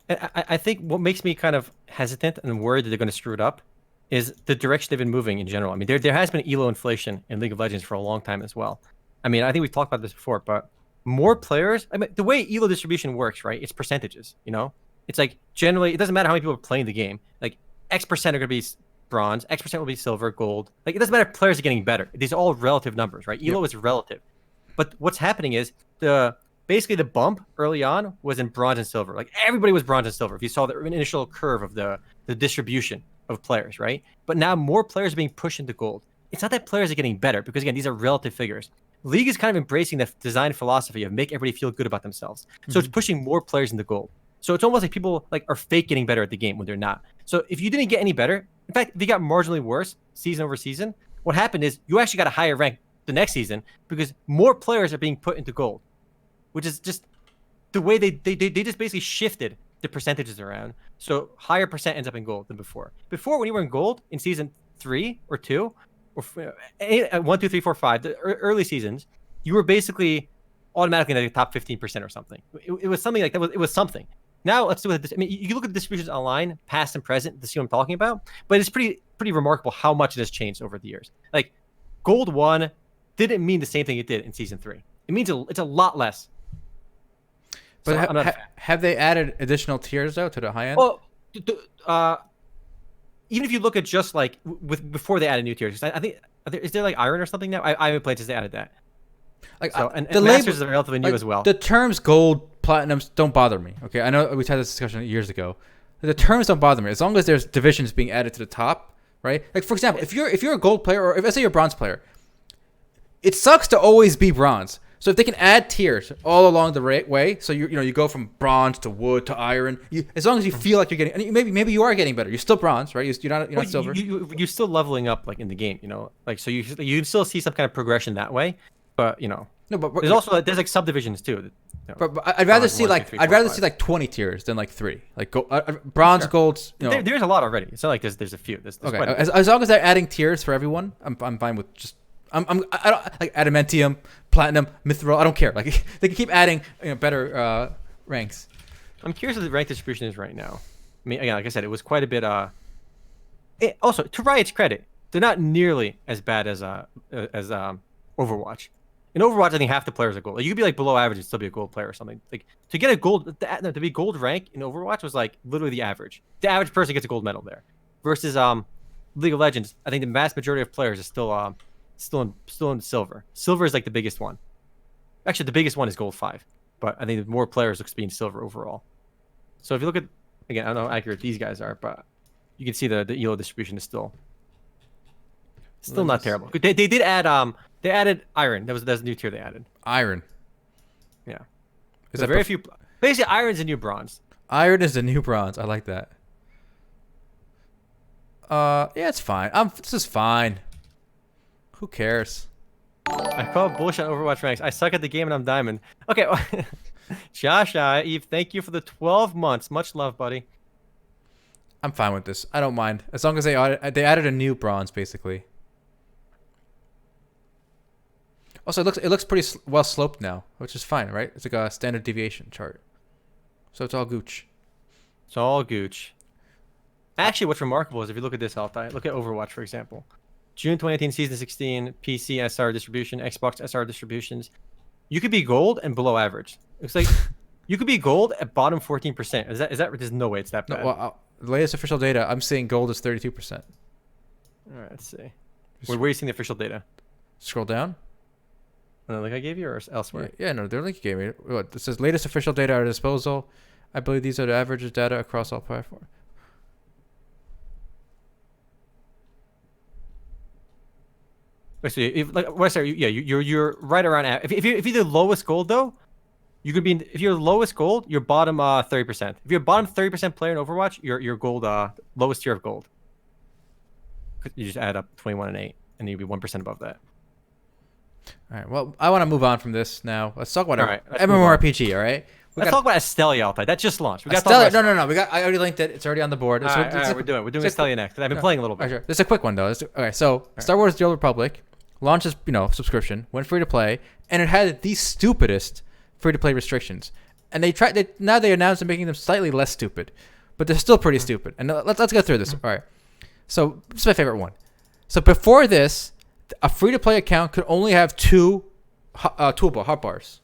And I think what makes me kind of hesitant and worried that they're going to screw it up is the direction they've been moving in general. I mean, there has been elo inflation in League of Legends for a long time as well. I mean, I think we've talked about this before, but more players. I mean, the way elo distribution works, right? It's percentages. It's like generally it doesn't matter how many people are playing the game. Like X% are going to be bronze, X% will be silver, gold. Like it doesn't matter if players are getting better. These are all relative numbers, right? Elo is relative. But what's happening is basically the bump early on was in bronze and silver. Like everybody was bronze and silver. If you saw the initial curve of the distribution of players, right? But now more players are being pushed into gold. It's not that players are getting better because again, these are relative figures. League is kind of embracing the design philosophy of make everybody feel good about themselves. So it's pushing more players into gold. So it's almost like people are fake getting better at the game when they're not. So if you didn't get any better, in fact, if you got marginally worse season over season, what happened is you actually got a higher rank the next season because more players are being put into gold, which is just the way they just basically shifted the percentages around. So higher percent ends up in gold than before. Before, when you were in gold in season 3 or 2 or 1, 2, 3, 4, 5, the early seasons, you were basically automatically in the top 15% or something. It was something like that. It was something. Now let's do it. I mean, you look at the distributions online, past and present, to see what I'm talking about. But it's pretty remarkable how much it has changed over the years. Like, Gold 1 didn't mean the same thing it did in Season 3. It means it's a lot less. But so have they added additional tiers, though, to the high end? Well, even if you look at just, like, before they added new tiers, I think, is there, like, Iron or something now? I haven't played since they added that. Like, so, and the Masters are relatively new as well. The terms gold, platinums don't bother me. Okay, I know we had this discussion years ago. The terms don't bother me as long as there's divisions being added to the top, right? Like for example, if you're a gold player or let's say you're a bronze player, it sucks to always be bronze. So if they can add tiers all along the way, so you go from bronze to wood to iron, as long as you feel like you're getting, and maybe you are getting better. You're still bronze, right? You're not silver. You're still leveling up like in the game, like so you still see some kind of progression that way. But no, but there's also like subdivisions too. But I'd rather see like 20 tiers than like 3. Like bronze, sure. golds. There's a lot already. It's not like there's a few. There's okay. As long as they're adding tiers for everyone, I'm fine with just. I don't like adamantium, platinum, mithril. I don't care. Like they can keep adding better ranks. I'm curious what the rank distribution is right now. I mean, again, like I said, it was quite a bit. Also, to Riot's credit, they're not nearly as bad as Overwatch. In Overwatch, I think half the players are gold. Like, you could be like below average and still be a gold player or something. Like to get a gold, to be gold rank in Overwatch was like literally the average. The average person gets a gold medal there, versus League of Legends, I think the vast majority of players is still in silver. Silver is like the biggest one. Actually, the biggest one is gold 5, but I think more players looks to be in silver overall. So if you look at, again, I don't know how accurate these guys are, but you can see the elo distribution is still not terrible. They did add they added iron. That's a new tier they added. Iron. Yeah. Is So that very few. Basically, iron's a new bronze. Iron is the new bronze. I like that. Yeah, it's fine. This is fine. Who cares? I call bullshit on Overwatch ranks. I suck at the game and I'm diamond. Okay. Josh, Eve, thank you for the 12 months. Much love, buddy. I'm fine with this. I don't mind as long as they added a new bronze basically. Also, it looks pretty well sloped now, which is fine, right? It's like a standard deviation chart, so it's all gooch. It's all gooch. Actually, what's remarkable is if you look at this, Altai, look at Overwatch, for example. June 2018, Season 16, PC SR distribution, Xbox SR distributions. You could be gold and below average. It's like you could be gold at bottom 14%. Is that? There's no way it's that bad. No, well, the latest official data, I'm seeing gold is 32%. All right, let's see. Where are you seeing the official data? Scroll down. The link I gave you, or elsewhere? Yeah, no, the link you gave me. What, it says latest official data at disposal. I believe these are the averages data across all platforms. Wait, so you're right around. If you're the lowest gold though, you could be. If you're lowest gold, you're bottom 30%. If you're bottom 30% player in Overwatch, you're gold lowest tier of gold. You just add up 21 and 8, and you'd be 1% above that. All right. Well, I want to move on from this now. Let's talk about let's MMORPG. All right. Let's talk about Astellia, Altai. That just launched. We got Astellia. No. I already linked it. It's already on the board. All right, we're doing Astellia next. I've been playing a little bit. Sure. This is a quick one though. Okay. So Star Wars: The Old Republic launches, subscription, went free to play, and it had the stupidest free to play restrictions. And now they announced they're making them slightly less stupid, but they're still pretty stupid. And let's go through this. All right. So this is my favorite one. So before this, a free to play account could only have two hotbars.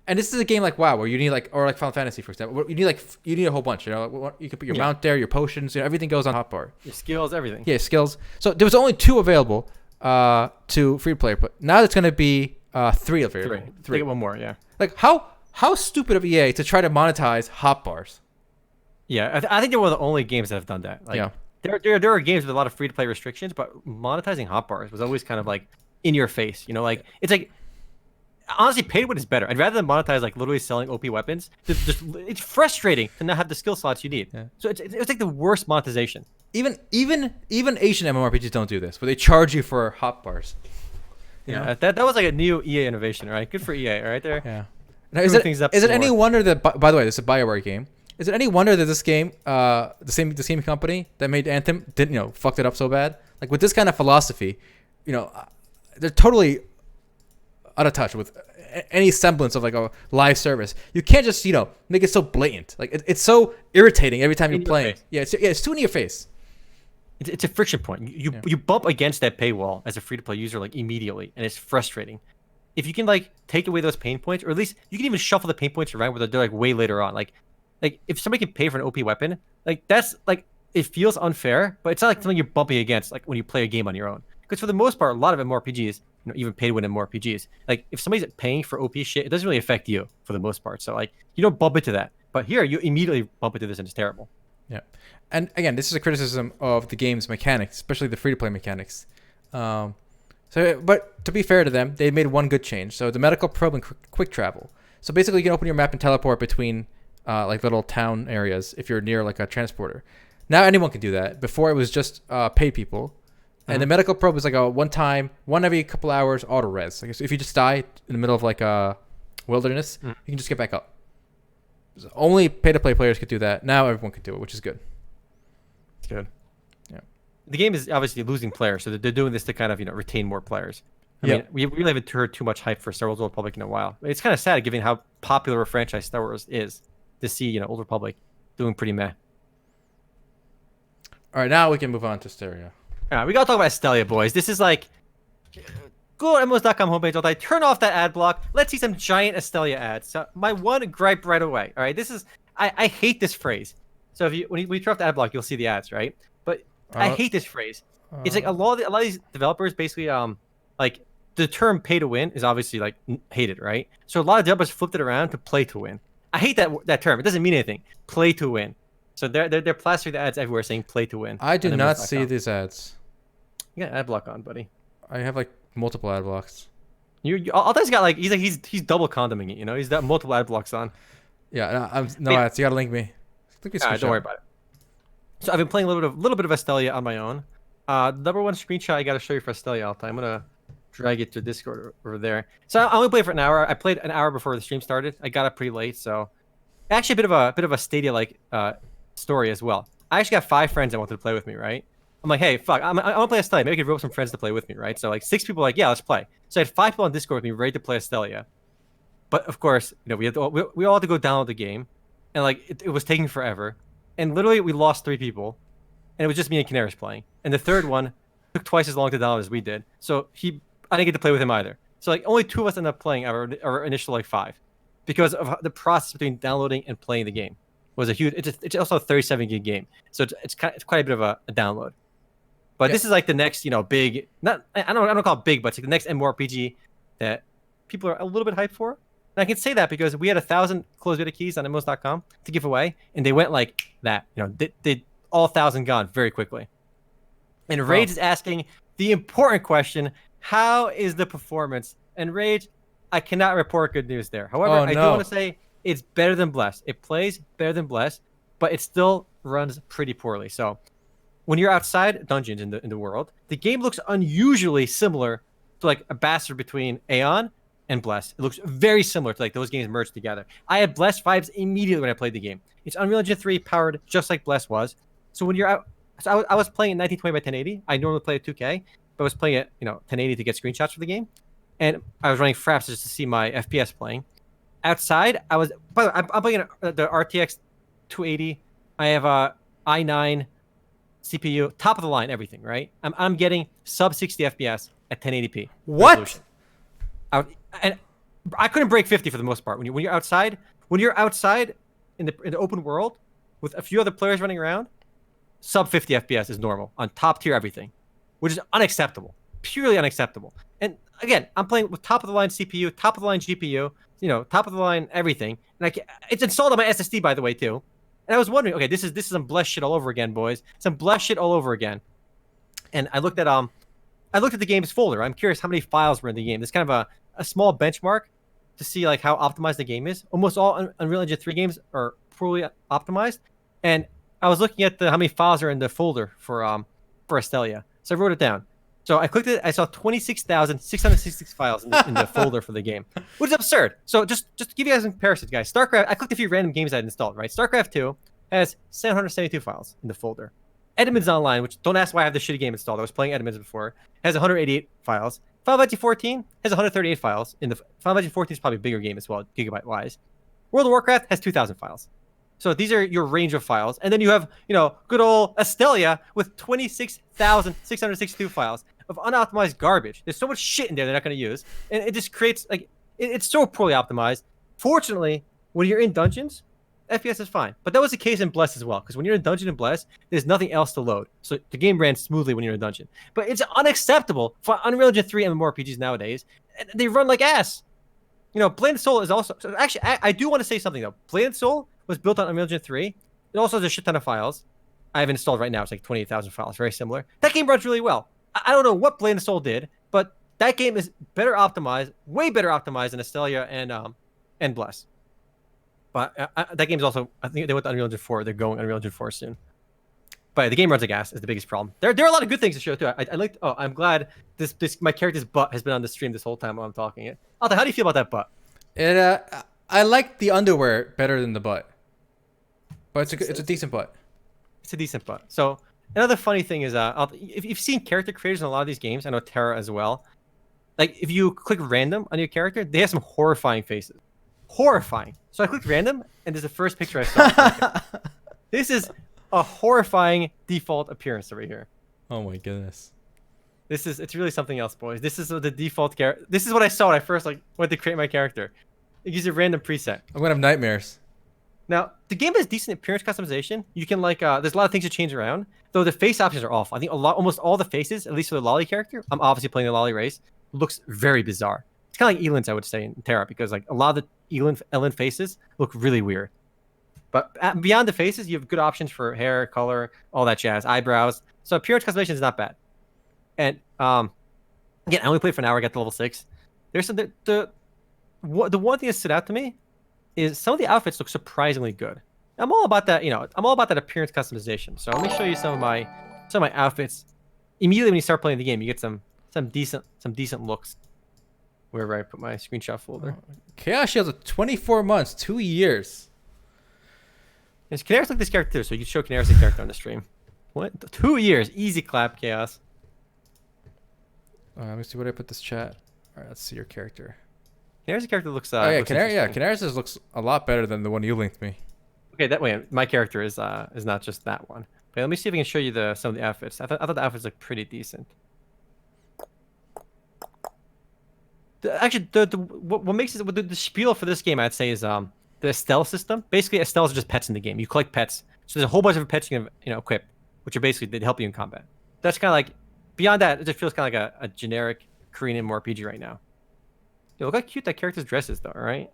And this is a game like WoW where you need or like Final Fantasy, for example, where you need a whole bunch. You can put your mount there, your potions, everything goes on hotbar. Your skills, everything. Yeah, skills. So there was only 2 available to free to play, but now it's going to be 3 available. 3. Get one more, yeah. Like how stupid of EA to try to monetize hotbars. Yeah, I think they're one of the only games that have done that. Like, yeah. There are games with a lot of free to play restrictions, but monetizing hotbars was always kind of like in your face. It's like. Honestly, pay to win is better. I'd rather than monetize literally selling OP weapons. It's frustrating to not have the skill slots you need. Yeah. So it's like the worst monetization. Even Asian MMORPGs don't do this, where they charge you for hotbars. Yeah, that was like a new EA innovation, right? Good for EA, right there. Yeah. Now, is it any wonder that? By the way, this is a BioWare game. Is it any wonder that this game, the same company that made Anthem, didn't fucked it up so bad? Like with this kind of philosophy, they're totally out of touch with any semblance of a live service. You can't just make it so blatant. It's so irritating every time you're playing. Yeah, it's too in your face. It's a friction point. You bump against that paywall as a free to play user immediately, and it's frustrating. If you can take away those pain points, or at least you can even shuffle the pain points around where they're way later on. Like if somebody can pay for an OP weapon, that's it feels unfair, but it's not something you're bumping against when you play a game on your own. Because for the most part, a lot of MMORPGs, even pay to win MMORPGs, if somebody's paying for OP shit, it doesn't really affect you for the most part. So you don't bump into that. But here, you immediately bump into this, and it's terrible. Yeah, and again, this is a criticism of the game's mechanics, especially the free-to-play mechanics. But to be fair to them, they made one good change. So the medical probe and quick travel. So basically, you can open your map and teleport between little town areas if you're near a transporter. Now anyone can do that. Before it was just paid people. And the medical probe is a one every couple hours auto res. If you just die in the middle of a wilderness, you can just get back up. So only pay to play players could do that. Now everyone can do it, which is good. It's good. Yeah. The game is obviously losing players, so they're doing this to kind of retain more players. I mean, we really haven't heard too much hype for Star Wars: Old Republic in a while. It's kind of sad given how popular a franchise Star Wars is to see Old Republic doing pretty meh. All right, now we can move on to Astellia. All right, we gotta talk about Astellia, boys. This is go to MMOs.com homepage all day. Turn off that ad block. Let's see some giant Astellia ads. So my one gripe right away. All right, this is I hate this phrase. So when you turn off the ad block, you'll see the ads, right? But I hate this phrase. It's like a lot of these developers basically like the term pay to win is obviously like hated, right? So a lot of developers flipped it around to play to win. I hate that term. It doesn't mean anything. Play to win. So they're plastering the ads everywhere saying play to win. I do not see these ads. You got ad block on, buddy. I have like multiple ad blocks. Although got like he's double condoming it. You know, he's got multiple ad blocks on. Yeah, no ads. You gotta link me. Don't worry about it. So I've been playing a little bit of Astellia on my own. Number one screenshot I got to show you for Astellia all the time. I'm gonna drag it to Discord over there. So I only played for an hour. I played an hour before the stream started. I got up pretty late, so actually a bit of a Stadia like story as well. I actually got 5 friends that wanted to play with me, right? I'm like, hey, fuck, I want to play Astellia. Maybe I could rope some friends to play with me, right? So like 6 people, like, yeah, let's play. So I had 5 people on Discord with me, ready to play Astellia. But of course, you know, we all had to go download the game, and like it was taking forever. And literally, we lost 3 people, and it was just me and Canaris playing. And the third one took twice as long to download as we did. So I didn't get to play with him either. So like only 2 of us ended up playing our initial like 5, because of the process between downloading and playing the game was a huge. It's also a 37 gig game, so it's quite a bit of a download. But this is like the next, you know, big. I don't call it big, but it's like the next MMORPG that people are a little bit hyped for. And I can say that because we had 1,000 closed beta keys on MMOs.com to give away, and they went like that. You know, they all 1,000 gone very quickly. And Rage is asking the important question: how is the performance? And Rage, I cannot report good news there. However, I do want to say it's better than Bless. It plays better than Bless, but it still runs pretty poorly. So when you're outside dungeons in the world, the game looks unusually similar to like a bastard between Aeon and Bless. It looks very similar to like those games merged together. I had Bless vibes immediately when I played the game. It's Unreal Engine 3 powered just like Bless was. So when you're out, so I was playing at 1920 by 1080. I normally play at 2K, but I was playing at 1080 to get screenshots for the game, and I was running fraps just to see my FPS playing. Outside, by the way, I'm playing the RTX 280. I have a i9 CPU, top of the line, everything, right? I'm getting sub 60 FPS at 1080p. What? Resolution. And I couldn't break 50 for the most part. When you're outside in the open world with a few other players running around, sub 50 FPS is normal on top tier everything, which is unacceptable, purely unacceptable. And again, I'm playing with top of the line CPU, top of the line GPU, top of the line everything, and it's installed on my SSD, by the way, too. And I was wondering, okay, this is some Bless shit all over again, boys. Some Bless shit all over again. And I looked at the game's folder. I'm curious how many files were in the game. This kind of a small benchmark to see like how optimized the game is. Almost all Unreal Engine 3 games are poorly optimized. And I was looking at how many files are in the folder for Astellia. So I wrote it down. So I clicked it. I saw 26,666 files in the folder for the game, which is absurd. So just to give you guys a comparison, guys, StarCraft. I clicked a few random games I had installed. Right, StarCraft 2 has 772 files in the folder. Edmonds Online, which don't ask why I have this shitty game installed. I was playing Edmonds before. Has 188 files. Final Fantasy 14 has 138 files. Final Fantasy 14 is probably a bigger game as well, gigabyte wise. World of Warcraft has 2,000 files. So these are your range of files. And then you have, good old Astellia with 26,662 files of unoptimized garbage. There's so much shit in there they're not going to use. And it just creates, it's so poorly optimized. Fortunately, when you're in dungeons, FPS is fine. But that was the case in Bless as well. Because when you're in dungeon and Bless, there's nothing else to load. So the game ran smoothly when you're in a dungeon. But it's unacceptable for Unreal Engine 3 MMORPGs nowadays. And they run like ass. Blade and Soul is also... So actually, I do want to say something, though. Blade and Soul was built on Unreal Engine 3. It also has a shit ton of files. I have installed right now. It's like 28,000 files. Very similar. That game runs really well. I don't know what Blade and Soul did, but that game is better optimized, way better optimized than Astellia and Bless. But that game's also... I think they went to Unreal Engine 4. They're going Unreal Engine 4 soon. But the game runs like ass is the biggest problem. There are a lot of good things to show, too. I liked... Oh, I'm glad my character's butt has been on the stream this whole time while I'm talking it. Alta, how do you feel about that butt? I like the underwear better than the butt. But it's a decent butt. It's a decent butt. So another funny thing is, if you've seen character creators in a lot of these games, I know Terra as well. Like if you click random on your character, they have some horrifying faces. Horrifying. So I clicked random, and there's the first picture I saw. This is a horrifying default appearance over here. Oh my goodness. It's really something else, boys. This is the default character. This is what I saw when I first went to create my character. It gives you a random preset. I'm gonna have nightmares. Now, the game has decent appearance customization. You can like, there's a lot of things to change around. Though the face options are awful. I think almost all the faces, at least for the lolly character, I'm obviously playing the lolly race, looks very bizarre. It's kind of like Elin's, I would say, in Terra, because like a lot of the Elin faces look really weird. But beyond the faces, you have good options for hair, color, all that jazz, eyebrows. So appearance customization is not bad. And again, I only played for an hour. I got to level 6. There's some the one thing that stood out to me is some of the outfits look surprisingly good. I'm all about that, I'm all about that appearance customization. So let me show you some of my outfits. Immediately when you start playing the game, you get some decent looks. Wherever I put my screenshot folder. Chaos Shield of 24 months, 2 years. Yes, Canaris like this character too, so you can show Canaris' character on the stream. What? 2 years, easy clap, Chaos. Let me see what I put this chat. All right, let's see your character. Canaris' character looks. Oh yeah, Canaris' looks a lot better than the one you linked me. Okay, that way my character is not just that one. But let me see if I can show you some of the outfits. I thought the outfits look pretty decent. Actually, what makes it the spiel for this game, I'd say, is the Estelle system. Basically, Estelles are just pets in the game. You collect pets, so there's a whole bunch of pets you can equip, which are basically they help you in combat. That's kind of like beyond that, it just feels kind of like a generic Korean MMORPG right now. Yo, look how cute that character's dress is, though. Right?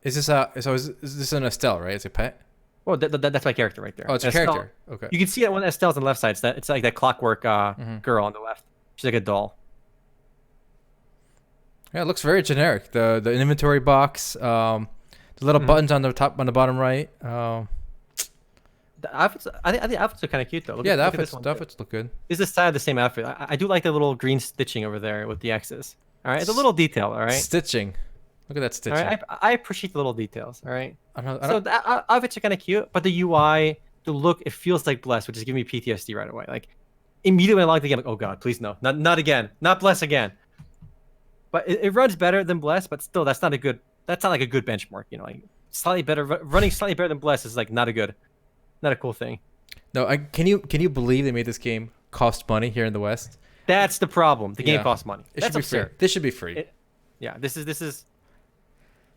Is this is this an Estelle, right? It's a pet. Well, that's my character right there. Oh, it's a character. Okay. You can see that one Estelle's on the left side. It's like that clockwork girl on the left. She's like a doll. Yeah, it looks very generic. The inventory box, the little buttons on the top, on the bottom right. The outfits, I think the outfits are kind of cute though. The outfits look good. Is the side of the same outfit? I do like the little green stitching over there with the X's. All right, it's a little detail. All right. Stitching. Look at that stitching. All right, I appreciate the little details. All right. So the outfits are kind of cute, but the UI, the look, it feels like Bless, which is giving me PTSD right away. Like immediately when I log the game, like, oh god, please no, not again, not Bless again. But it runs better than Bless, but still, that's not like a good benchmark. Like slightly better, running slightly better than Bless is like not a cool thing. No, can you believe they made this game cost money here in the West? That's the problem. The game costs money. It should be free. This should be free. This is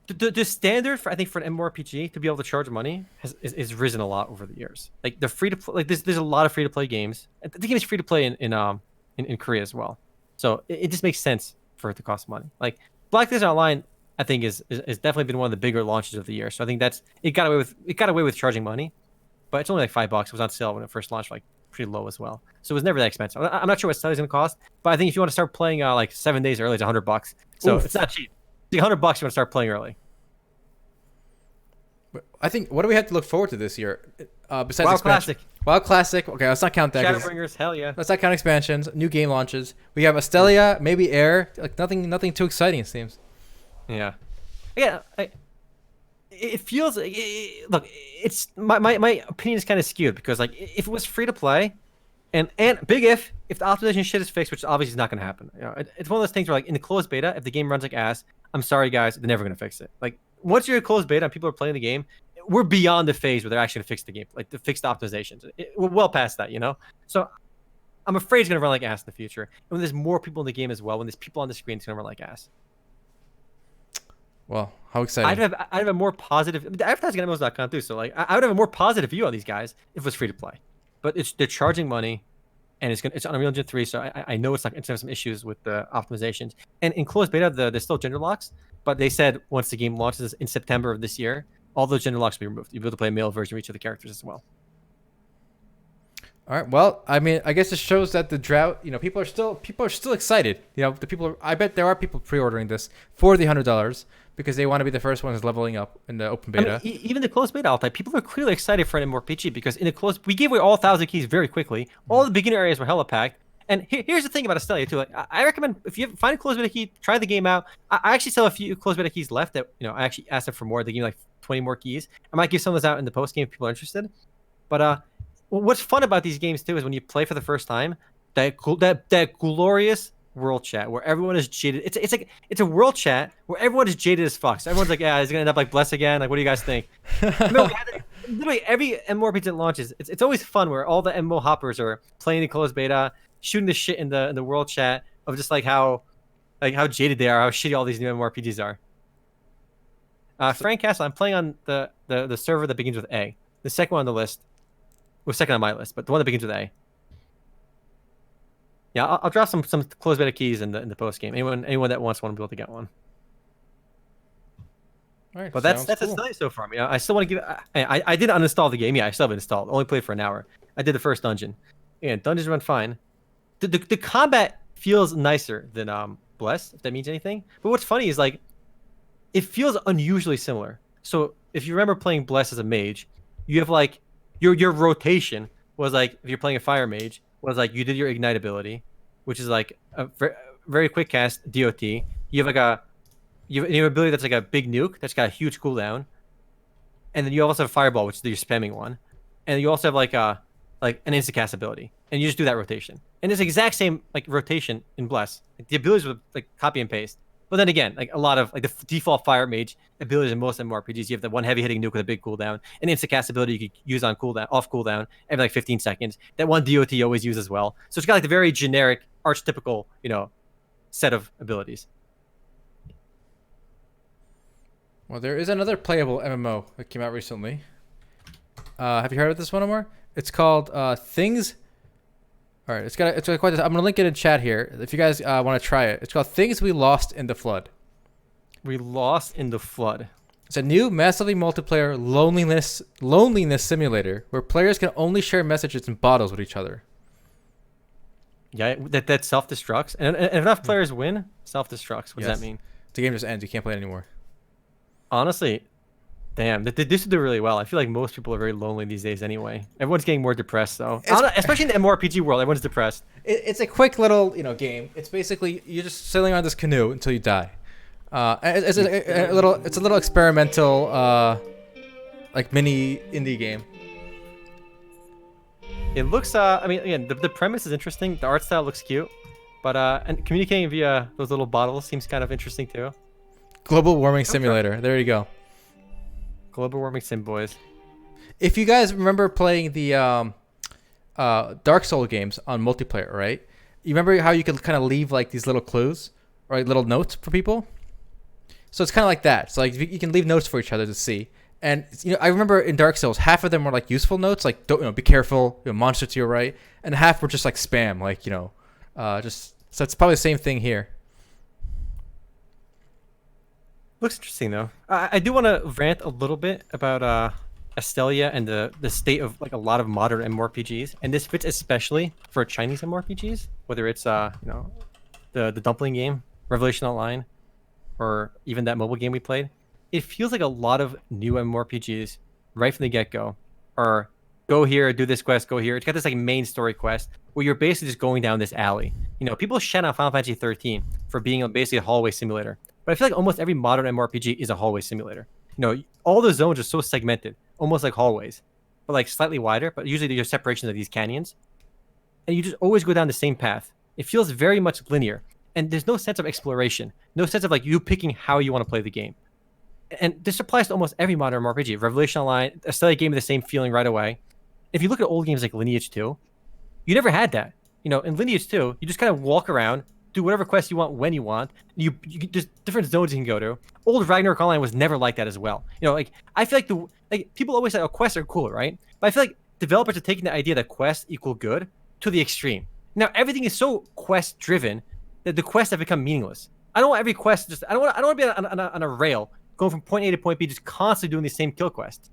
the standard for, I think, for an MMORPG to be able to charge money is risen a lot over the years. Like the free to play, like there's a lot of free to play games. The game is free to play in Korea as well, so it just makes sense for it to cost money. Like Black Desert Online, I think is definitely been one of the bigger launches of the year. So I think it got away with charging money, but it's only like $5. It was on sale when it first launched, like pretty low as well. So it was never that expensive. I'm not sure what Stellia's gonna cost, but I think if you want to start playing like 7 days early, it's $100. So it's not cheap. It's $100 you want to start playing early. I think, what do we have to look forward to this year? Besides WoW Classic. WoW Classic. Okay, let's not count that. Shadowbringers, hell yeah. Let's not count expansions, new game launches. We have Astellia, maybe Air. Like nothing too exciting, it seems. Yeah. Yeah. It feels like, look, it's my opinion is kind of skewed because like if it was free to play, and big if the optimization shit is fixed, which obviously is not going to happen. It's one of those things where like in the closed beta, if the game runs like ass, I'm sorry guys, they're never going to fix it. Like once you're in closed beta and people are playing the game, we're beyond the phase where they're actually going to fix the game, like the fixed optimizations. We're well past that, So I'm afraid it's going to run like ass in the future. And when there's more people in the game as well, when there's people on the screen, it's going to run like ass. Well, how exciting! I'd have a more positive. The advertising on MMOs.com too. So like, I would have a more positive view on these guys if it was free to play. But they're charging money, and it's on Unreal Engine 3. So I know it's going to have some issues with the optimizations. And in closed beta, there's still gender locks. But they said once the game launches in September of this year, all those gender locks will be removed. You'll be able to play a male version of each of the characters as well. All right. Well, I mean, I guess it shows that the drought. People are still excited. I bet there are people pre-ordering this for the $100 because they want to be the first ones leveling up in the open beta. I mean, even the closed beta, Altai, people are clearly excited for an MMORPG because in the closed, we gave away all 1,000 keys very quickly. All the beginner areas were hella packed. And here's the thing about Astellia too. Like, I recommend if you find a closed beta key, try the game out. I actually still have a few closed beta keys left that I actually asked them for more. They gave me like 20 more keys. I might give some of those out in the post game if people are interested. But what's fun about these games too is when you play for the first time, that glorious world chat where everyone is jaded. It's a world chat where everyone is jaded as fuck. So everyone's like, yeah, he's gonna end up like Bless again. Like, what do you guys think? Literally every MMORPG that launches, it's always fun where all the MMO hoppers are playing the closed beta, shooting the shit in the world chat of just like how jaded they are, how shitty all these new MMORPGs are. Frank Castle. I'm playing on the server that begins with A. The second one on the list. Well, second on my list, but the one that begins with A. Yeah, I'll drop some closed beta keys in the post game. Anyone that wants one will be able to get one. All right, But that's cool. Astellia so far. I still want to give. I didn't uninstall the game. Yeah, I still have it installed. Only played for an hour. I did the first dungeon, and dungeons run fine. The combat feels nicer than Bless, if that means anything. But what's funny is like, it feels unusually similar. So if you remember playing Bless as a mage, you have like your rotation was like, if you're playing a fire mage, was like you did your ignite ability, which is like a very quick cast DOT. You have like you have an ability that's like a big nuke that's got a huge cooldown, and then you also have fireball, which is your spamming one, and you also have like an instant cast ability, and you just do that rotation. And it's the exact same like rotation in Bless. Like, the abilities would like copy and paste. But then again, like a lot of like the default fire mage abilities in most MMORPGs, you have the one heavy hitting nuke with a big cooldown, an instant cast ability you could use on cooldown, off cooldown every like 15 seconds. That one DOT you always use as well. So it's got like the very generic, archetypical, set of abilities. Well, there is another playable MMO that came out recently. Have you heard of this one, Omar? It's called Things. All right, it's got quite. I'm gonna link it in chat here if you guys want to try it. It's called Things We Lost in the Flood. We lost in the flood. It's a new, massively multiplayer loneliness simulator where players can only share messages in bottles with each other. Yeah, that self destructs, and if enough players win, self destructs. What does that mean? The game just ends. You can't play it anymore. Honestly, damn, this would do really well. I feel like most people are very lonely these days anyway. Everyone's getting more depressed though. Especially in the MMORPG world, everyone's depressed. It's a quick little game. It's basically you're just sailing on this canoe until you die. It's a little experimental like mini indie game. It looks I mean, again, the premise is interesting. The art style looks cute, but and communicating via those little bottles seems kind of interesting too. Global warming simulator. There you go. Global warming sim boys. If you guys remember playing the Dark Souls games on multiplayer, right? You remember how you could kind of leave like these little clues or like little notes for people? So it's kind of like that. So like you can leave notes for each other to see. And I remember in Dark Souls, half of them were like useful notes, like don't be careful, monster to your right, and half were just like spam, like just so it's probably the same thing here. Looks interesting though. I do want to rant a little bit about Astellia and the state of like a lot of modern MMORPGs, and this fits especially for Chinese MMORPGs, whether it's the dumpling game, Revelation Online, or even that mobile game we played. It feels like a lot of new MMORPGs right from the get-go are go here, do this quest, go here. It's got this like main story quest where you're basically just going down this alley. People shout out Final Fantasy 13 for being basically a hallway simulator. But I feel like almost every modern MMORPG is a hallway simulator. All the zones are so segmented, almost like hallways, but like slightly wider. But usually there's separations of these canyons, and you just always go down the same path. It feels very much linear, and there's no sense of exploration, no sense of like you picking how you want to play the game. And this applies to almost every modern RPG. Revelation Online, Astellia gave me the same feeling right away. If you look at old games like Lineage 2, you never had that. In Lineage 2, you just kind of walk around, do whatever quest you want when you want. You there's different zones you can go to. Old Ragnarok Online was never like that as well. I feel like people always say, "Oh, quests are cooler," right? But I feel like developers are taking the idea that quests equal good to the extreme. Now everything is so quest driven that the quests have become meaningless. I don't want every quest I don't want to be on a rail going from point A to point B, just constantly doing the same kill quest.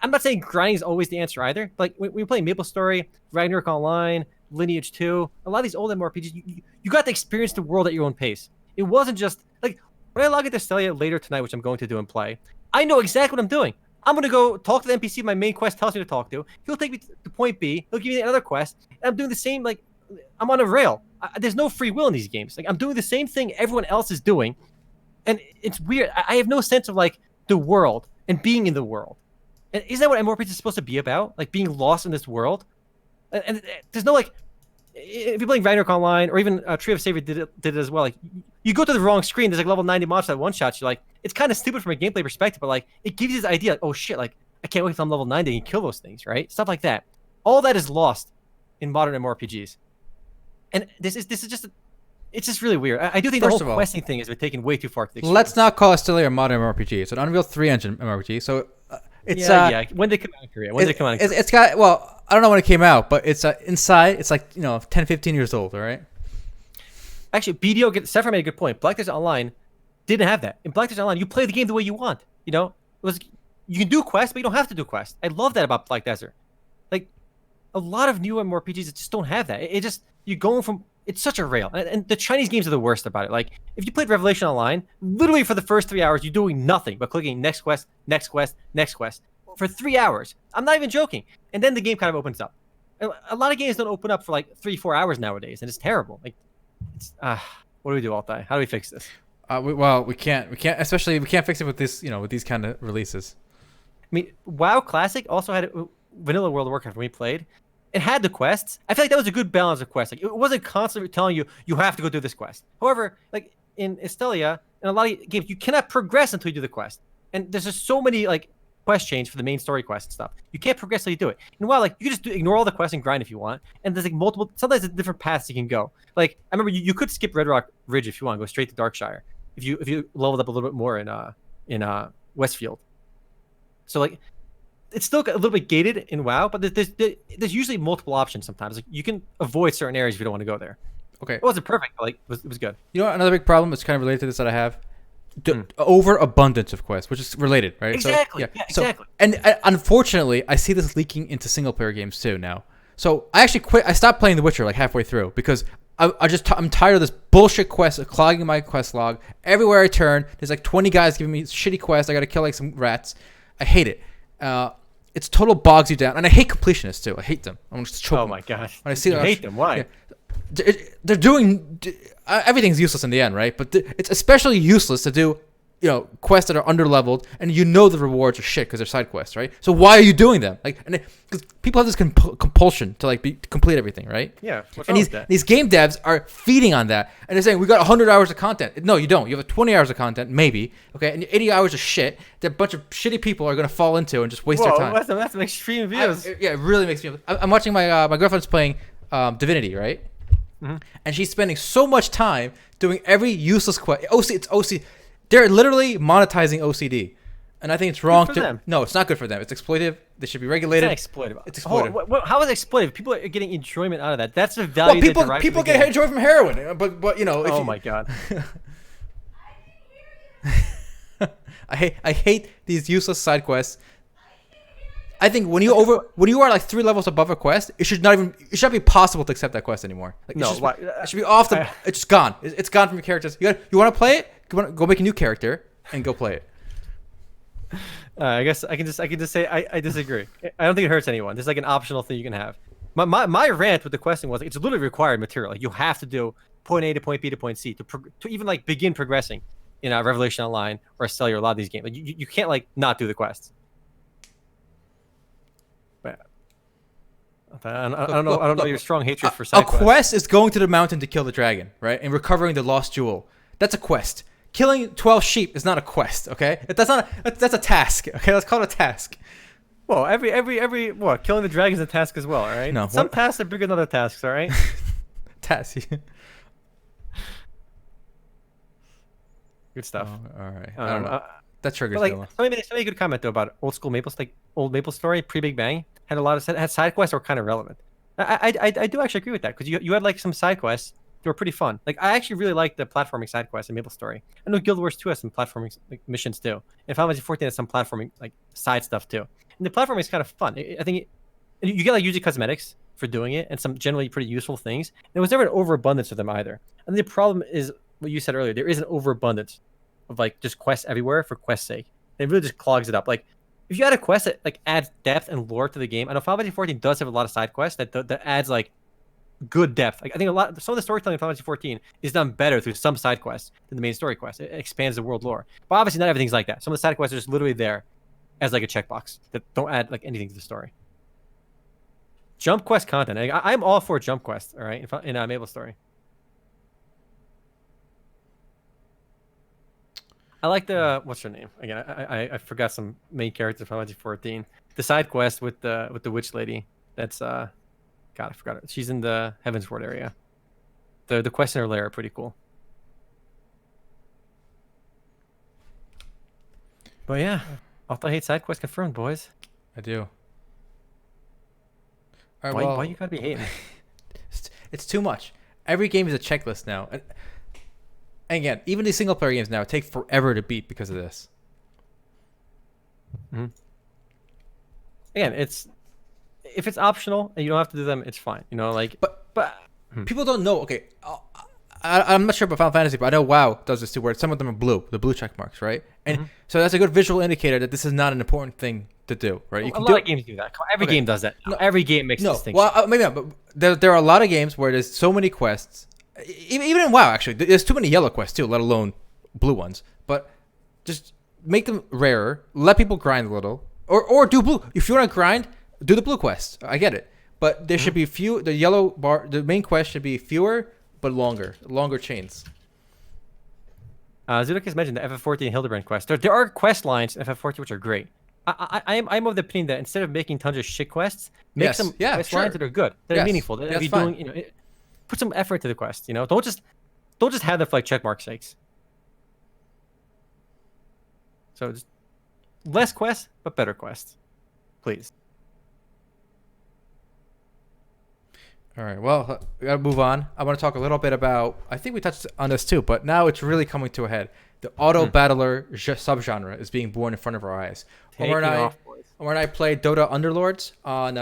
I'm not saying grinding is always the answer either. Like when we play MapleStory, Ragnarok Online, Lineage 2, a lot of these old MMORPGs, you got to experience the world at your own pace. It wasn't just like when I log into Astellia later tonight, which I'm going to do and play, I know exactly what I'm doing. I'm going to go talk to the NPC my main quest tells me to talk to. He'll take me to point B. He'll give me another quest. And I'm doing the same, like I'm on a rail. There's no free will in these games. Like I'm doing the same thing everyone else is doing. And it's weird. I have no sense of like the world and being in the world. And isn't that what MMORPG is supposed to be about? Like being lost in this world? And there's no like, if you're playing Ragnarok Online or even Tree of Savior did it as well. Like you go to the wrong screen. There's like level 90 monster that one shot you. Like it's kind of stupid from a gameplay perspective, but like it gives you this idea. Like, oh shit! Like I can't wait till I'm level 90 and kill those things, right? Stuff like that. All that is lost in modern MMORPGs. And this is just it's just really weird. I do think First the of whole all, questing thing has been taken way too far to the extreme. let's not call Astellia a modern MMORPG. It's an Unreal 3 engine MMORPG. So it's yeah. When did it come out in Korea? When did it come out in Korea? it's got, well, I don't know when it came out, but it's inside. It's like 10, 15 years old. All right. Actually, BDO, Sapphire made a good point. Black Desert Online didn't have that. In Black Desert Online, you play the game the way you want. It was, you can do quests, but you don't have to do quests. I love that about Black Desert. Like, a lot of new MMORPGs that just don't have that. It just, you're going from, it's such a rail. And the Chinese games are the worst about it. Like, if you played Revelation Online, literally for the first 3 hours, you're doing nothing but clicking next quest, next quest, next quest for 3 hours. I'm not even joking. And then the game kind of opens up. A lot of games don't open up for like 3-4 hours nowadays, and it's terrible. Like, it's what do we do, Altai? How do we fix this? We can't, especially we can't fix it with this, with these kind of releases. I mean, WoW Classic also had Vanilla World of Warcraft when we played. It had the quests. I feel like that was a good balance of quests. Like, it wasn't constantly telling you have to go do this quest. However, like in Astellia, in a lot of games, you cannot progress until you do the quest. And there's just so many like quest chains for the main story quest and stuff. You can't progress until you do it. And while like you can just ignore all the quests and grind if you want. And there's like multiple, sometimes there's different paths you can go. Like I remember you could skip Red Rock Ridge if you want, go straight to Darkshire if you leveled up a little bit more in Westfield. So like it's still a little bit gated in WoW, but there's usually multiple options sometimes. Like you can avoid certain areas if you don't want to go there. Okay. It wasn't perfect, but like it was good. You know what, another big problem that's kind of related to this that I have? Overabundance of quests, which is related, right? Exactly. So, yeah, exactly. And unfortunately, I see this leaking into single player games too now. So I actually quit. I stopped playing The Witcher like halfway through because I'm tired of this bullshit quest clogging my quest log. Everywhere I turn, there's like 20 guys giving me shitty quests. I got to kill like some rats. I hate it. It's total bogs you down, and I hate completionists too. I hate them. I'm just choking. Oh my gosh. When I see you hate them. Why? Yeah. They're doing everything's useless in the end, right? But it's especially useless to do, quests that are underleveled, and the rewards are shit because they're side quests, right? So why are you doing them? Like, because people have this compulsion to like complete everything, right? Yeah. And these game devs are feeding on that, and they're saying we got 100 hours of content. No, you don't. You have 20 hours of content, maybe. Okay, and 80 hours of shit that a bunch of shitty people are gonna fall into and just waste their time. That's some extreme views. Yeah, it really makes me. I'm watching my girlfriend's playing Divinity, right? Mm-hmm. And she's spending so much time doing every useless quest. It's OC. They're literally monetizing OCD, and I think it's wrong. No, it's not good for them. It's exploitative. They should be regulated. It's not exploitative. It's exploitative. How is it exploitative? People are getting enjoyment out of that. That's the value. Well, people get joy from heroin, but my god. I hate these useless side quests. I think when you are like 3 levels above a quest, it should not be possible to accept that quest anymore. Like, it should be off the. It's just gone. It's gone from your characters. You want to play it? Go make a new character and go play it. I guess I can just say I disagree. I don't think it hurts anyone. This is like an optional thing you can have. My rant with the questing was it's literally required material. Like you have to do point A to point B to point C to even like begin progressing in Revelation Online or Astellia or a lot of these games. Like you can't like not do the quests. I don't know your strong hatred for side quests. A quest is going to the mountain to kill the dragon, right? And recovering the lost jewel. That's a quest. Killing 12 sheep is not a quest, okay? That's a task, okay? Let's call it a task. Well, every killing the dragon is a task as well, all right? No. Some tasks are bigger than other tasks, all right? Task. Good stuff. Oh, all right. I don't know. That triggers me. Somebody made a good comment though about old school Maple, like old Maple Story pre Big Bang had a lot of side quests that were kind of relevant. I do actually agree with that because you had like some side quests that were pretty fun. Like I actually really like the platforming side quests in Maple Story. I know Guild Wars 2 has some platforming missions too, and Final Fantasy 14 has some platforming like side stuff too. And the platforming is kind of fun. I think you get like usually cosmetics for doing it and some generally pretty useful things. And there was never an overabundance of them either. And the problem is what you said earlier. There is an overabundance of like just quests everywhere for quest's sake. It really just clogs it up. Like if you had a quest that like adds depth and lore to the game, I know Final Fantasy 14 does have a lot of side quests that adds like good depth. Like I think some of the storytelling in Final Fantasy 14 is done better through some side quests than the main story quest. It expands the world lore. But obviously not everything's like that. Some of the side quests are just literally there as like a checkbox that don't add like anything to the story. Jump quest content. I'm all for jump quests. All right, in Maple Story. I like the what's her name again? I forgot some main character from Final Fantasy 14. The side quest with the witch lady. That's God, I forgot it. She's in the Heavensward area. The quests in her lair are pretty cool. But yeah, Auto hate side quest confirmed, boys. I do. All right, Why well, you gotta be hating? it's too much. Every game is a checklist now. And again, even these single player games now take forever to beat because of this. Mm-hmm. Again, if it's optional and you don't have to do them, it's fine. You know, like but people don't know. Okay, I'm not sure about Final Fantasy, but I know WoW does this too, where some of them are blue, the blue check marks, right? And so that's a good visual indicator that this is not an important thing to do, right? You a lot of games do that. Every game does that. No, every game makes a distinction. Well, maybe not, but there are a lot of games where there's so many quests. Even in WoW, actually, there's too many yellow quests too, let alone blue ones. But just make them rarer. Let people grind a little, or do blue. If you want to grind, do the blue quests. I get it, but there should be few. The yellow bar, the main quest should be fewer but longer chains. Zudok has mentioned the FF14 Hildebrand quest. There are quest lines in FF14 which are great. I'm of the opinion that instead of making tons of shit quests, make some quest lines that are good, that are meaningful, that are doing, you know, put some effort into the quest. You know, don't just have them for like checkmark sakes. So just less quests, but better quests, please. All right, well, we gotta move on. I want to talk a little bit about, I think we touched on this too, but now it's really coming to a head. The auto battler subgenre is being born in front of our eyes. Omar and I played Dota Underlords on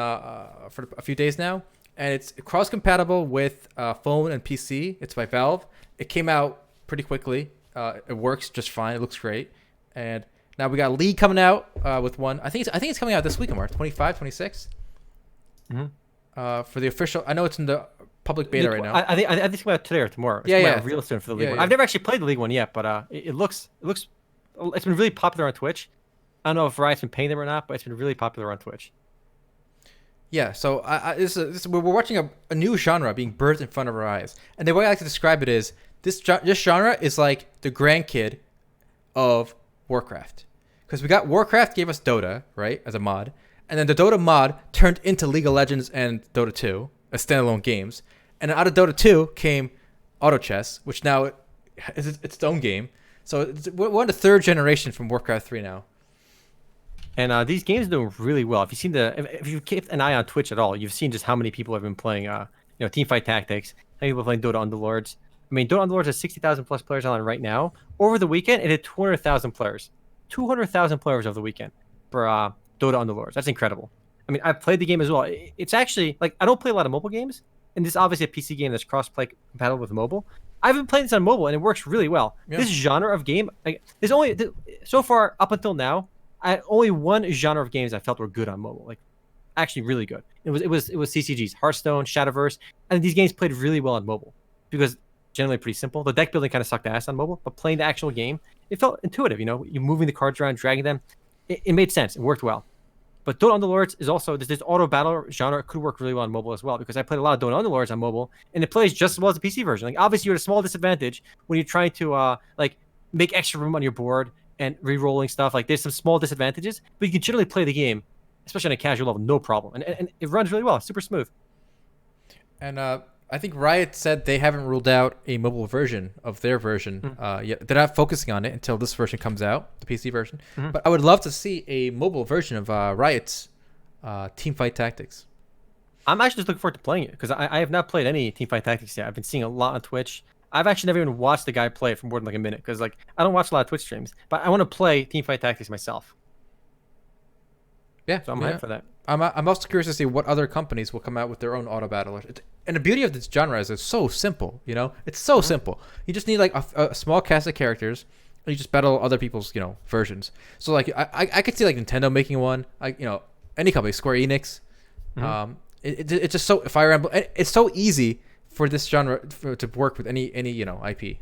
for a few days now, and it's cross-compatible with phone and PC. It's by Valve. It came out pretty quickly. It works just fine. It looks great. And now we got League coming out with one. I think it's coming out this week, Omar. 25, 26. For the official, I know it's in the public beta right now. I think it's about today or tomorrow. It's coming out real soon for the League one. I've never actually played the League one yet, but it looks it's been really popular on Twitch. I don't know if Riot's been paying them or not, but it's been really popular on Twitch. Yeah, so we're watching a new genre being birthed in front of our eyes, and the way I like to describe it is this genre is like the grandkid of Warcraft, because we got Warcraft gave us Dota, right, as a mod. And then the Dota mod turned into League of Legends and Dota 2 as standalone games. And out of Dota 2 came Auto Chess, which now is its own game. So we're on the third generation from Warcraft 3 now. And these games are doing really well. If you've kept an eye on Twitch at all, you've seen just how many people have been playing, Teamfight Tactics. How many people are playing Dota Underlords. I mean, Dota Underlords has 60,000 plus players on right now. Over the weekend, it had 200,000 players. 200,000 players over the weekend for Dota Underlords. That's incredible. I mean, I've played the game as well. It's actually, like, I don't play a lot of mobile games, and this is obviously a PC game that's cross-play compatible with mobile. I've been playing this on mobile, and it works really well. Yeah. This genre of game, there's only, so far, up until now, only one genre of games I felt were good on mobile, like, actually really good. It was CCGs, Hearthstone, Shadowverse, and these games played really well on mobile, because generally pretty simple. The deck building kind of sucked ass on mobile, but playing the actual game, it felt intuitive, you're moving the cards around, dragging them. It made sense. It worked well. But Dota Underlords is also this auto battle genre. It could work really well on mobile as well, because I played a lot of Dota Underlords on mobile, and it plays just as well as the PC version. Like, obviously, you're at a small disadvantage when you're trying to make extra room on your board and re-rolling stuff. Like, there's some small disadvantages, but you can generally play the game, especially on a casual level, no problem. And it runs really well. It's super smooth. And I think Riot said they haven't ruled out a mobile version of their version yet. They're not focusing on it until this version comes out, the PC version. But I would love to see a mobile version of Riot's Teamfight Tactics. I'm actually just looking forward to playing it, because I have not played any Teamfight Tactics yet. I've been seeing a lot on Twitch. I've actually never even watched the guy play it for more than like a minute, because like I don't watch a lot of Twitch streams, but I want to play Teamfight Tactics myself. Yeah, so I'm hyped for that. I'm also curious to see what other companies will come out with their own auto battlers. And the beauty of this genre is it's so simple, It's so simple. You just need like a small cast of characters, and you just battle other people's, versions. So like I could see like Nintendo making one, like any company, Square Enix. It's just so Fire Emblem. It's so easy for this genre to work with any IP.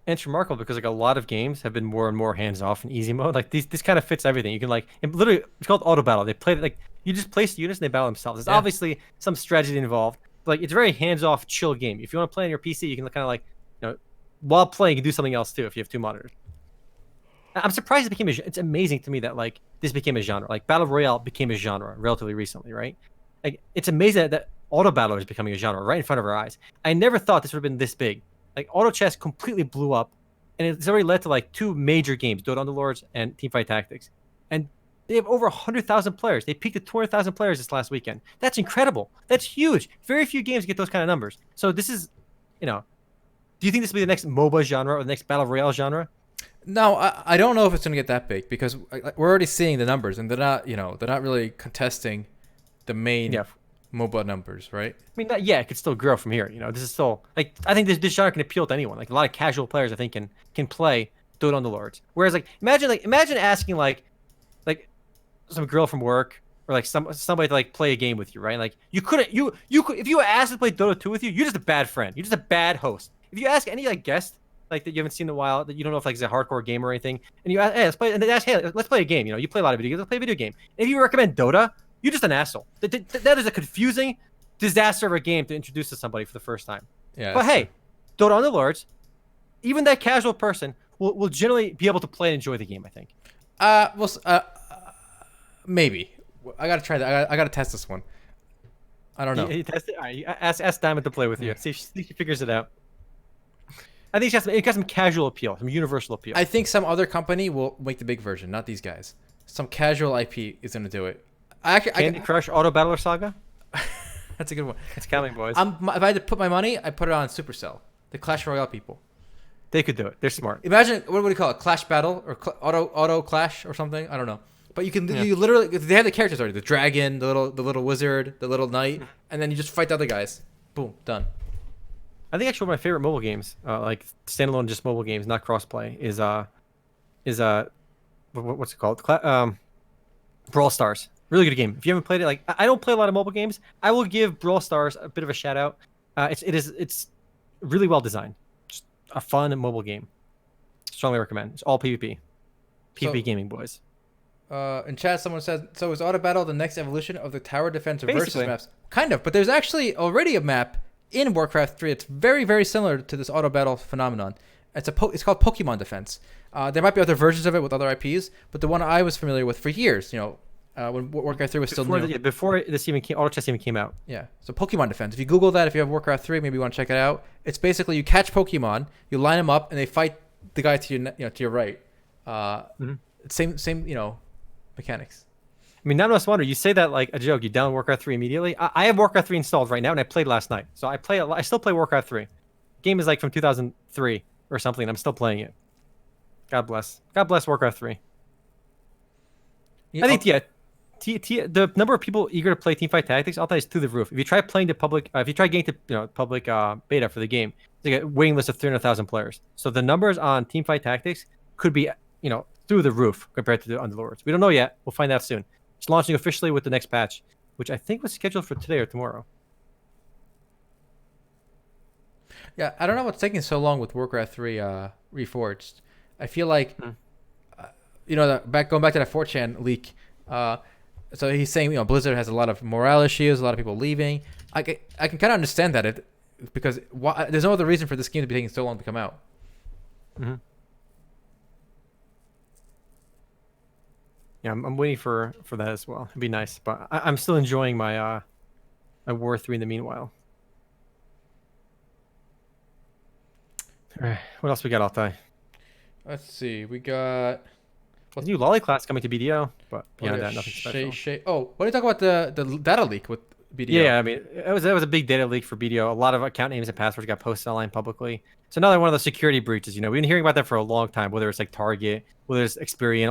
And it's remarkable because like a lot of games have been more and more hands off in easy mode. Like this kind of fits everything. You can literally, it's called auto battle. They play like you just place the units and they battle themselves. There's obviously some strategy involved. But, like, it's a very hands off, chill game. If you want to play on your PC, you can kind of like, while playing, you can do something else too if you have two monitors. I'm surprised it's amazing to me that like this became a genre. Like Battle Royale became a genre relatively recently, right? Like it's amazing that auto battler is becoming a genre right in front of our eyes. I never thought this would have been this big. Like auto chess completely blew up, and it's already led to like 2 major games, Dota Underlords and Teamfight Tactics, and they have over 100,000 players. They peaked at 200,000 players this last weekend. That's incredible. That's huge. Very few games get those kind of numbers. So this is, do you think this will be the next MOBA genre or the next battle royale genre? No, I don't know if it's going to get that big because we're already seeing the numbers and they're not really contesting the main MOBA numbers, right? I mean, it could still grow from here. This is still like I think this genre can appeal to anyone. Like a lot of casual players, I think can play Dota Underlords. Whereas imagine asking like some girl from work or like somebody to like play a game with you, right? Like you could if you were asked to play Dota 2 with you, you're just a bad friend. You're just a bad host. If you ask any like guest like that you haven't seen in a while, that you don't know if like he's a hardcore gamer or anything, and you ask, hey, let's play, and they ask, hey, let's play a game. You play a lot of video games. Let's play a video game. And if you recommend Dota, you're just an asshole. That is a confusing disaster of a game to introduce to somebody for the first time. Yeah. But hey, Dota Underlords, even that casual person will generally be able to play and enjoy the game, I think. Maybe. I gotta try that. I gotta test this one. I don't know. You test it. All right, ask Diamond to play with you. See if she figures it out. I think it got some casual appeal, some universal appeal. I think some other company will make the big version, not these guys. Some casual IP is gonna do it. Candy Crush Auto Battler Saga. That's a good one. It's coming, boys. If I had to put my money, I put it on Supercell, the Clash Royale people. They could do it. They're smart. Imagine what do you call it? Clash Battle or auto Clash or something? I don't know. But you literally they have the characters already: the dragon, the little wizard, the little knight, and then you just fight the other guys. Boom, done. I think actually one of my favorite mobile games, like standalone just mobile games, not crossplay, is what's it called? Brawl Stars. Really good game. If you haven't played it, like I don't play a lot of mobile games, I will give Brawl Stars a bit of a shout out. It's really well designed. Just a fun mobile game. Strongly recommend. It's all PvP. PvP gaming, boys. In chat, someone says, so is Auto Battle the next evolution of the tower defense versus maps? Kind of, but there's actually already a map in Warcraft 3. It's very, very similar to this Auto Battle phenomenon. It's called Pokemon Defense. There might be other versions of it with other IPs, but the one I was familiar with for years, when Warcraft 3 was still new. Before this even Auto Chess even came out. Yeah, so Pokemon Defense. If you Google that, if you have Warcraft 3, maybe you want to check it out. It's basically you catch Pokemon, you line them up, and they fight the guy to your right. Same mechanics. I mean, none of us wonder. You say that like a joke. You download Warcraft 3 immediately. I have Warcraft 3 installed right now, and I played last night. So I still play Warcraft 3. Game is like from 2003 or something, and I'm still playing it. God bless. God bless Warcraft 3. I think the number of people eager to play Teamfight Tactics, I'll tell you, is through the roof. If you try playing the public, if you try getting to public beta for the game, it's like a waiting list of 300,000 players. So the numbers on Teamfight Tactics could be through the roof compared to the Underlords. We don't know yet. We'll find out soon. It's launching officially with the next patch, which I think was scheduled for today or tomorrow. Yeah, I don't know what's taking so long with Warcraft 3 Reforged. I feel like, going back to that 4chan leak. So he's saying, Blizzard has a lot of morale issues, a lot of people leaving. I can kind of understand that because there's no other reason for this game to be taking so long to come out. Mm-hmm. Yeah, I'm waiting for that as well. It'd be nice, but I'm still enjoying my my War 3 in the meanwhile. All right, what else we got, Altai? Let's see. We got the new Lolly class coming to BDO, but beyond that, nothing special. Oh, what do you talk about the data leak with BDO? Yeah, I mean, that was a big data leak for BDO. A lot of account names and passwords got posted online publicly. It's another one of the security breaches. We've been hearing about that for a long time. Whether it's like Target, whether it's Experian,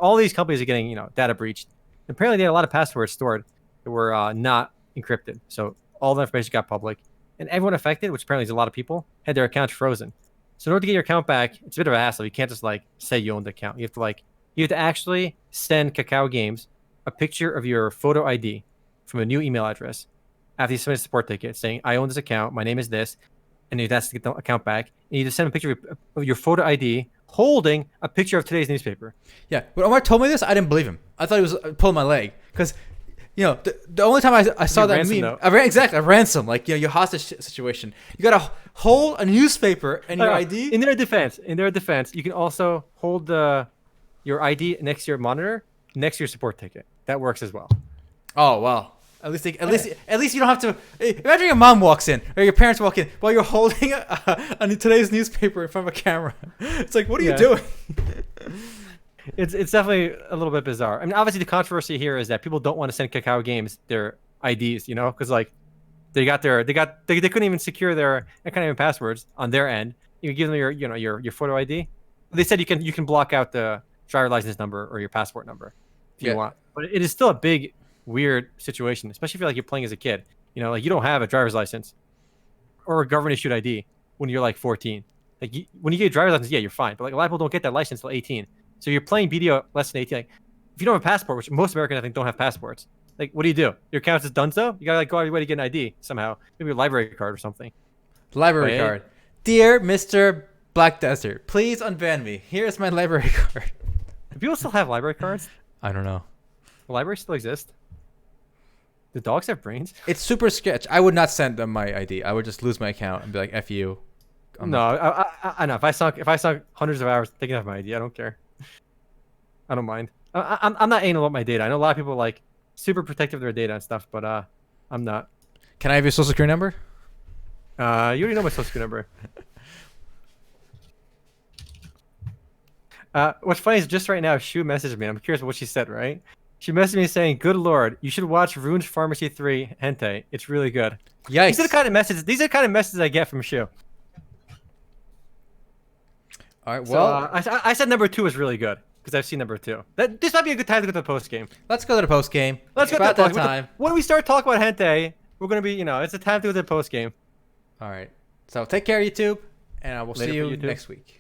all these companies are getting data breached. Apparently, they had a lot of passwords stored that were not encrypted, so all the information got public, and everyone affected, which apparently is a lot of people, had their accounts frozen. So in order to get your account back, it's a bit of a hassle. You can't just say you own the account. You have to actually send Kakao Games a picture of your photo ID from a new email address after you submit a support ticket saying, I own this account, my name is this, and you'd ask to get the account back. And you just send a picture of your photo ID holding a picture of today's newspaper. Yeah, when Omar told me this, I didn't believe him. I thought he was pulling my leg because, the only time I saw that meme, a ransom, your hostage situation. You gotta hold a newspaper and your ID. In their defense, you can also hold your ID next to your monitor, next to your support ticket. That works as well. Oh wow, At least you don't have to. Imagine your mom walks in or your parents walk in while you're holding today's newspaper in front of a camera. It's like, what are you doing? It's definitely a little bit bizarre. I mean, obviously the controversy here is that people don't want to send Kakao Games their IDs, you know, because like they couldn't even secure their account name and passwords on their end. You give them your photo ID. They said you can block out the driver license number or your passport number if you want, but it is still a big weird situation, especially if you're playing as a kid. You know, like you don't have a driver's license or a government issued ID when you're like 14. Like when you get a driver's license, yeah, you're fine. But like a lot of people don't get that license till 18. So you're playing BDO less than 18. Like if you don't have a passport, which most Americans I think don't have passports, like what do? Your account is donezo? You gotta like go out of your way to get an ID somehow. Maybe a library card or something. Library card. Dear Mr. Black Desert, please unban me. Here's my library card. Do people still have library cards? I don't know. The library still exists? Do dogs have brains? It's super sketch. I would not send them my ID. I would just lose my account and be like, F you. No, I know. If I sunk hundreds of hours thinking of my ID, I don't care. I don't mind. I'm not anal about my data. I know a lot of people like super protective of their data and stuff, but I'm not. Can I have your social security number? You already know my social security number. What's funny is just right now, Shu messaged me. I'm curious what she said, right? She messaged me saying, "Good lord, you should watch Rune's Pharmacy 3 hentai. It's really good." Yikes. These are the kind of messages I get from Shu. All right, well, so, I said number 2 is really good because I've seen number 2. This might be a good time to go to the post game. Let's go to the post game. Let's go about to the that time. When we start talking about hentai, we're gonna be, it's a time to go to the post game. All right. So take care, YouTube, and I will see you next week.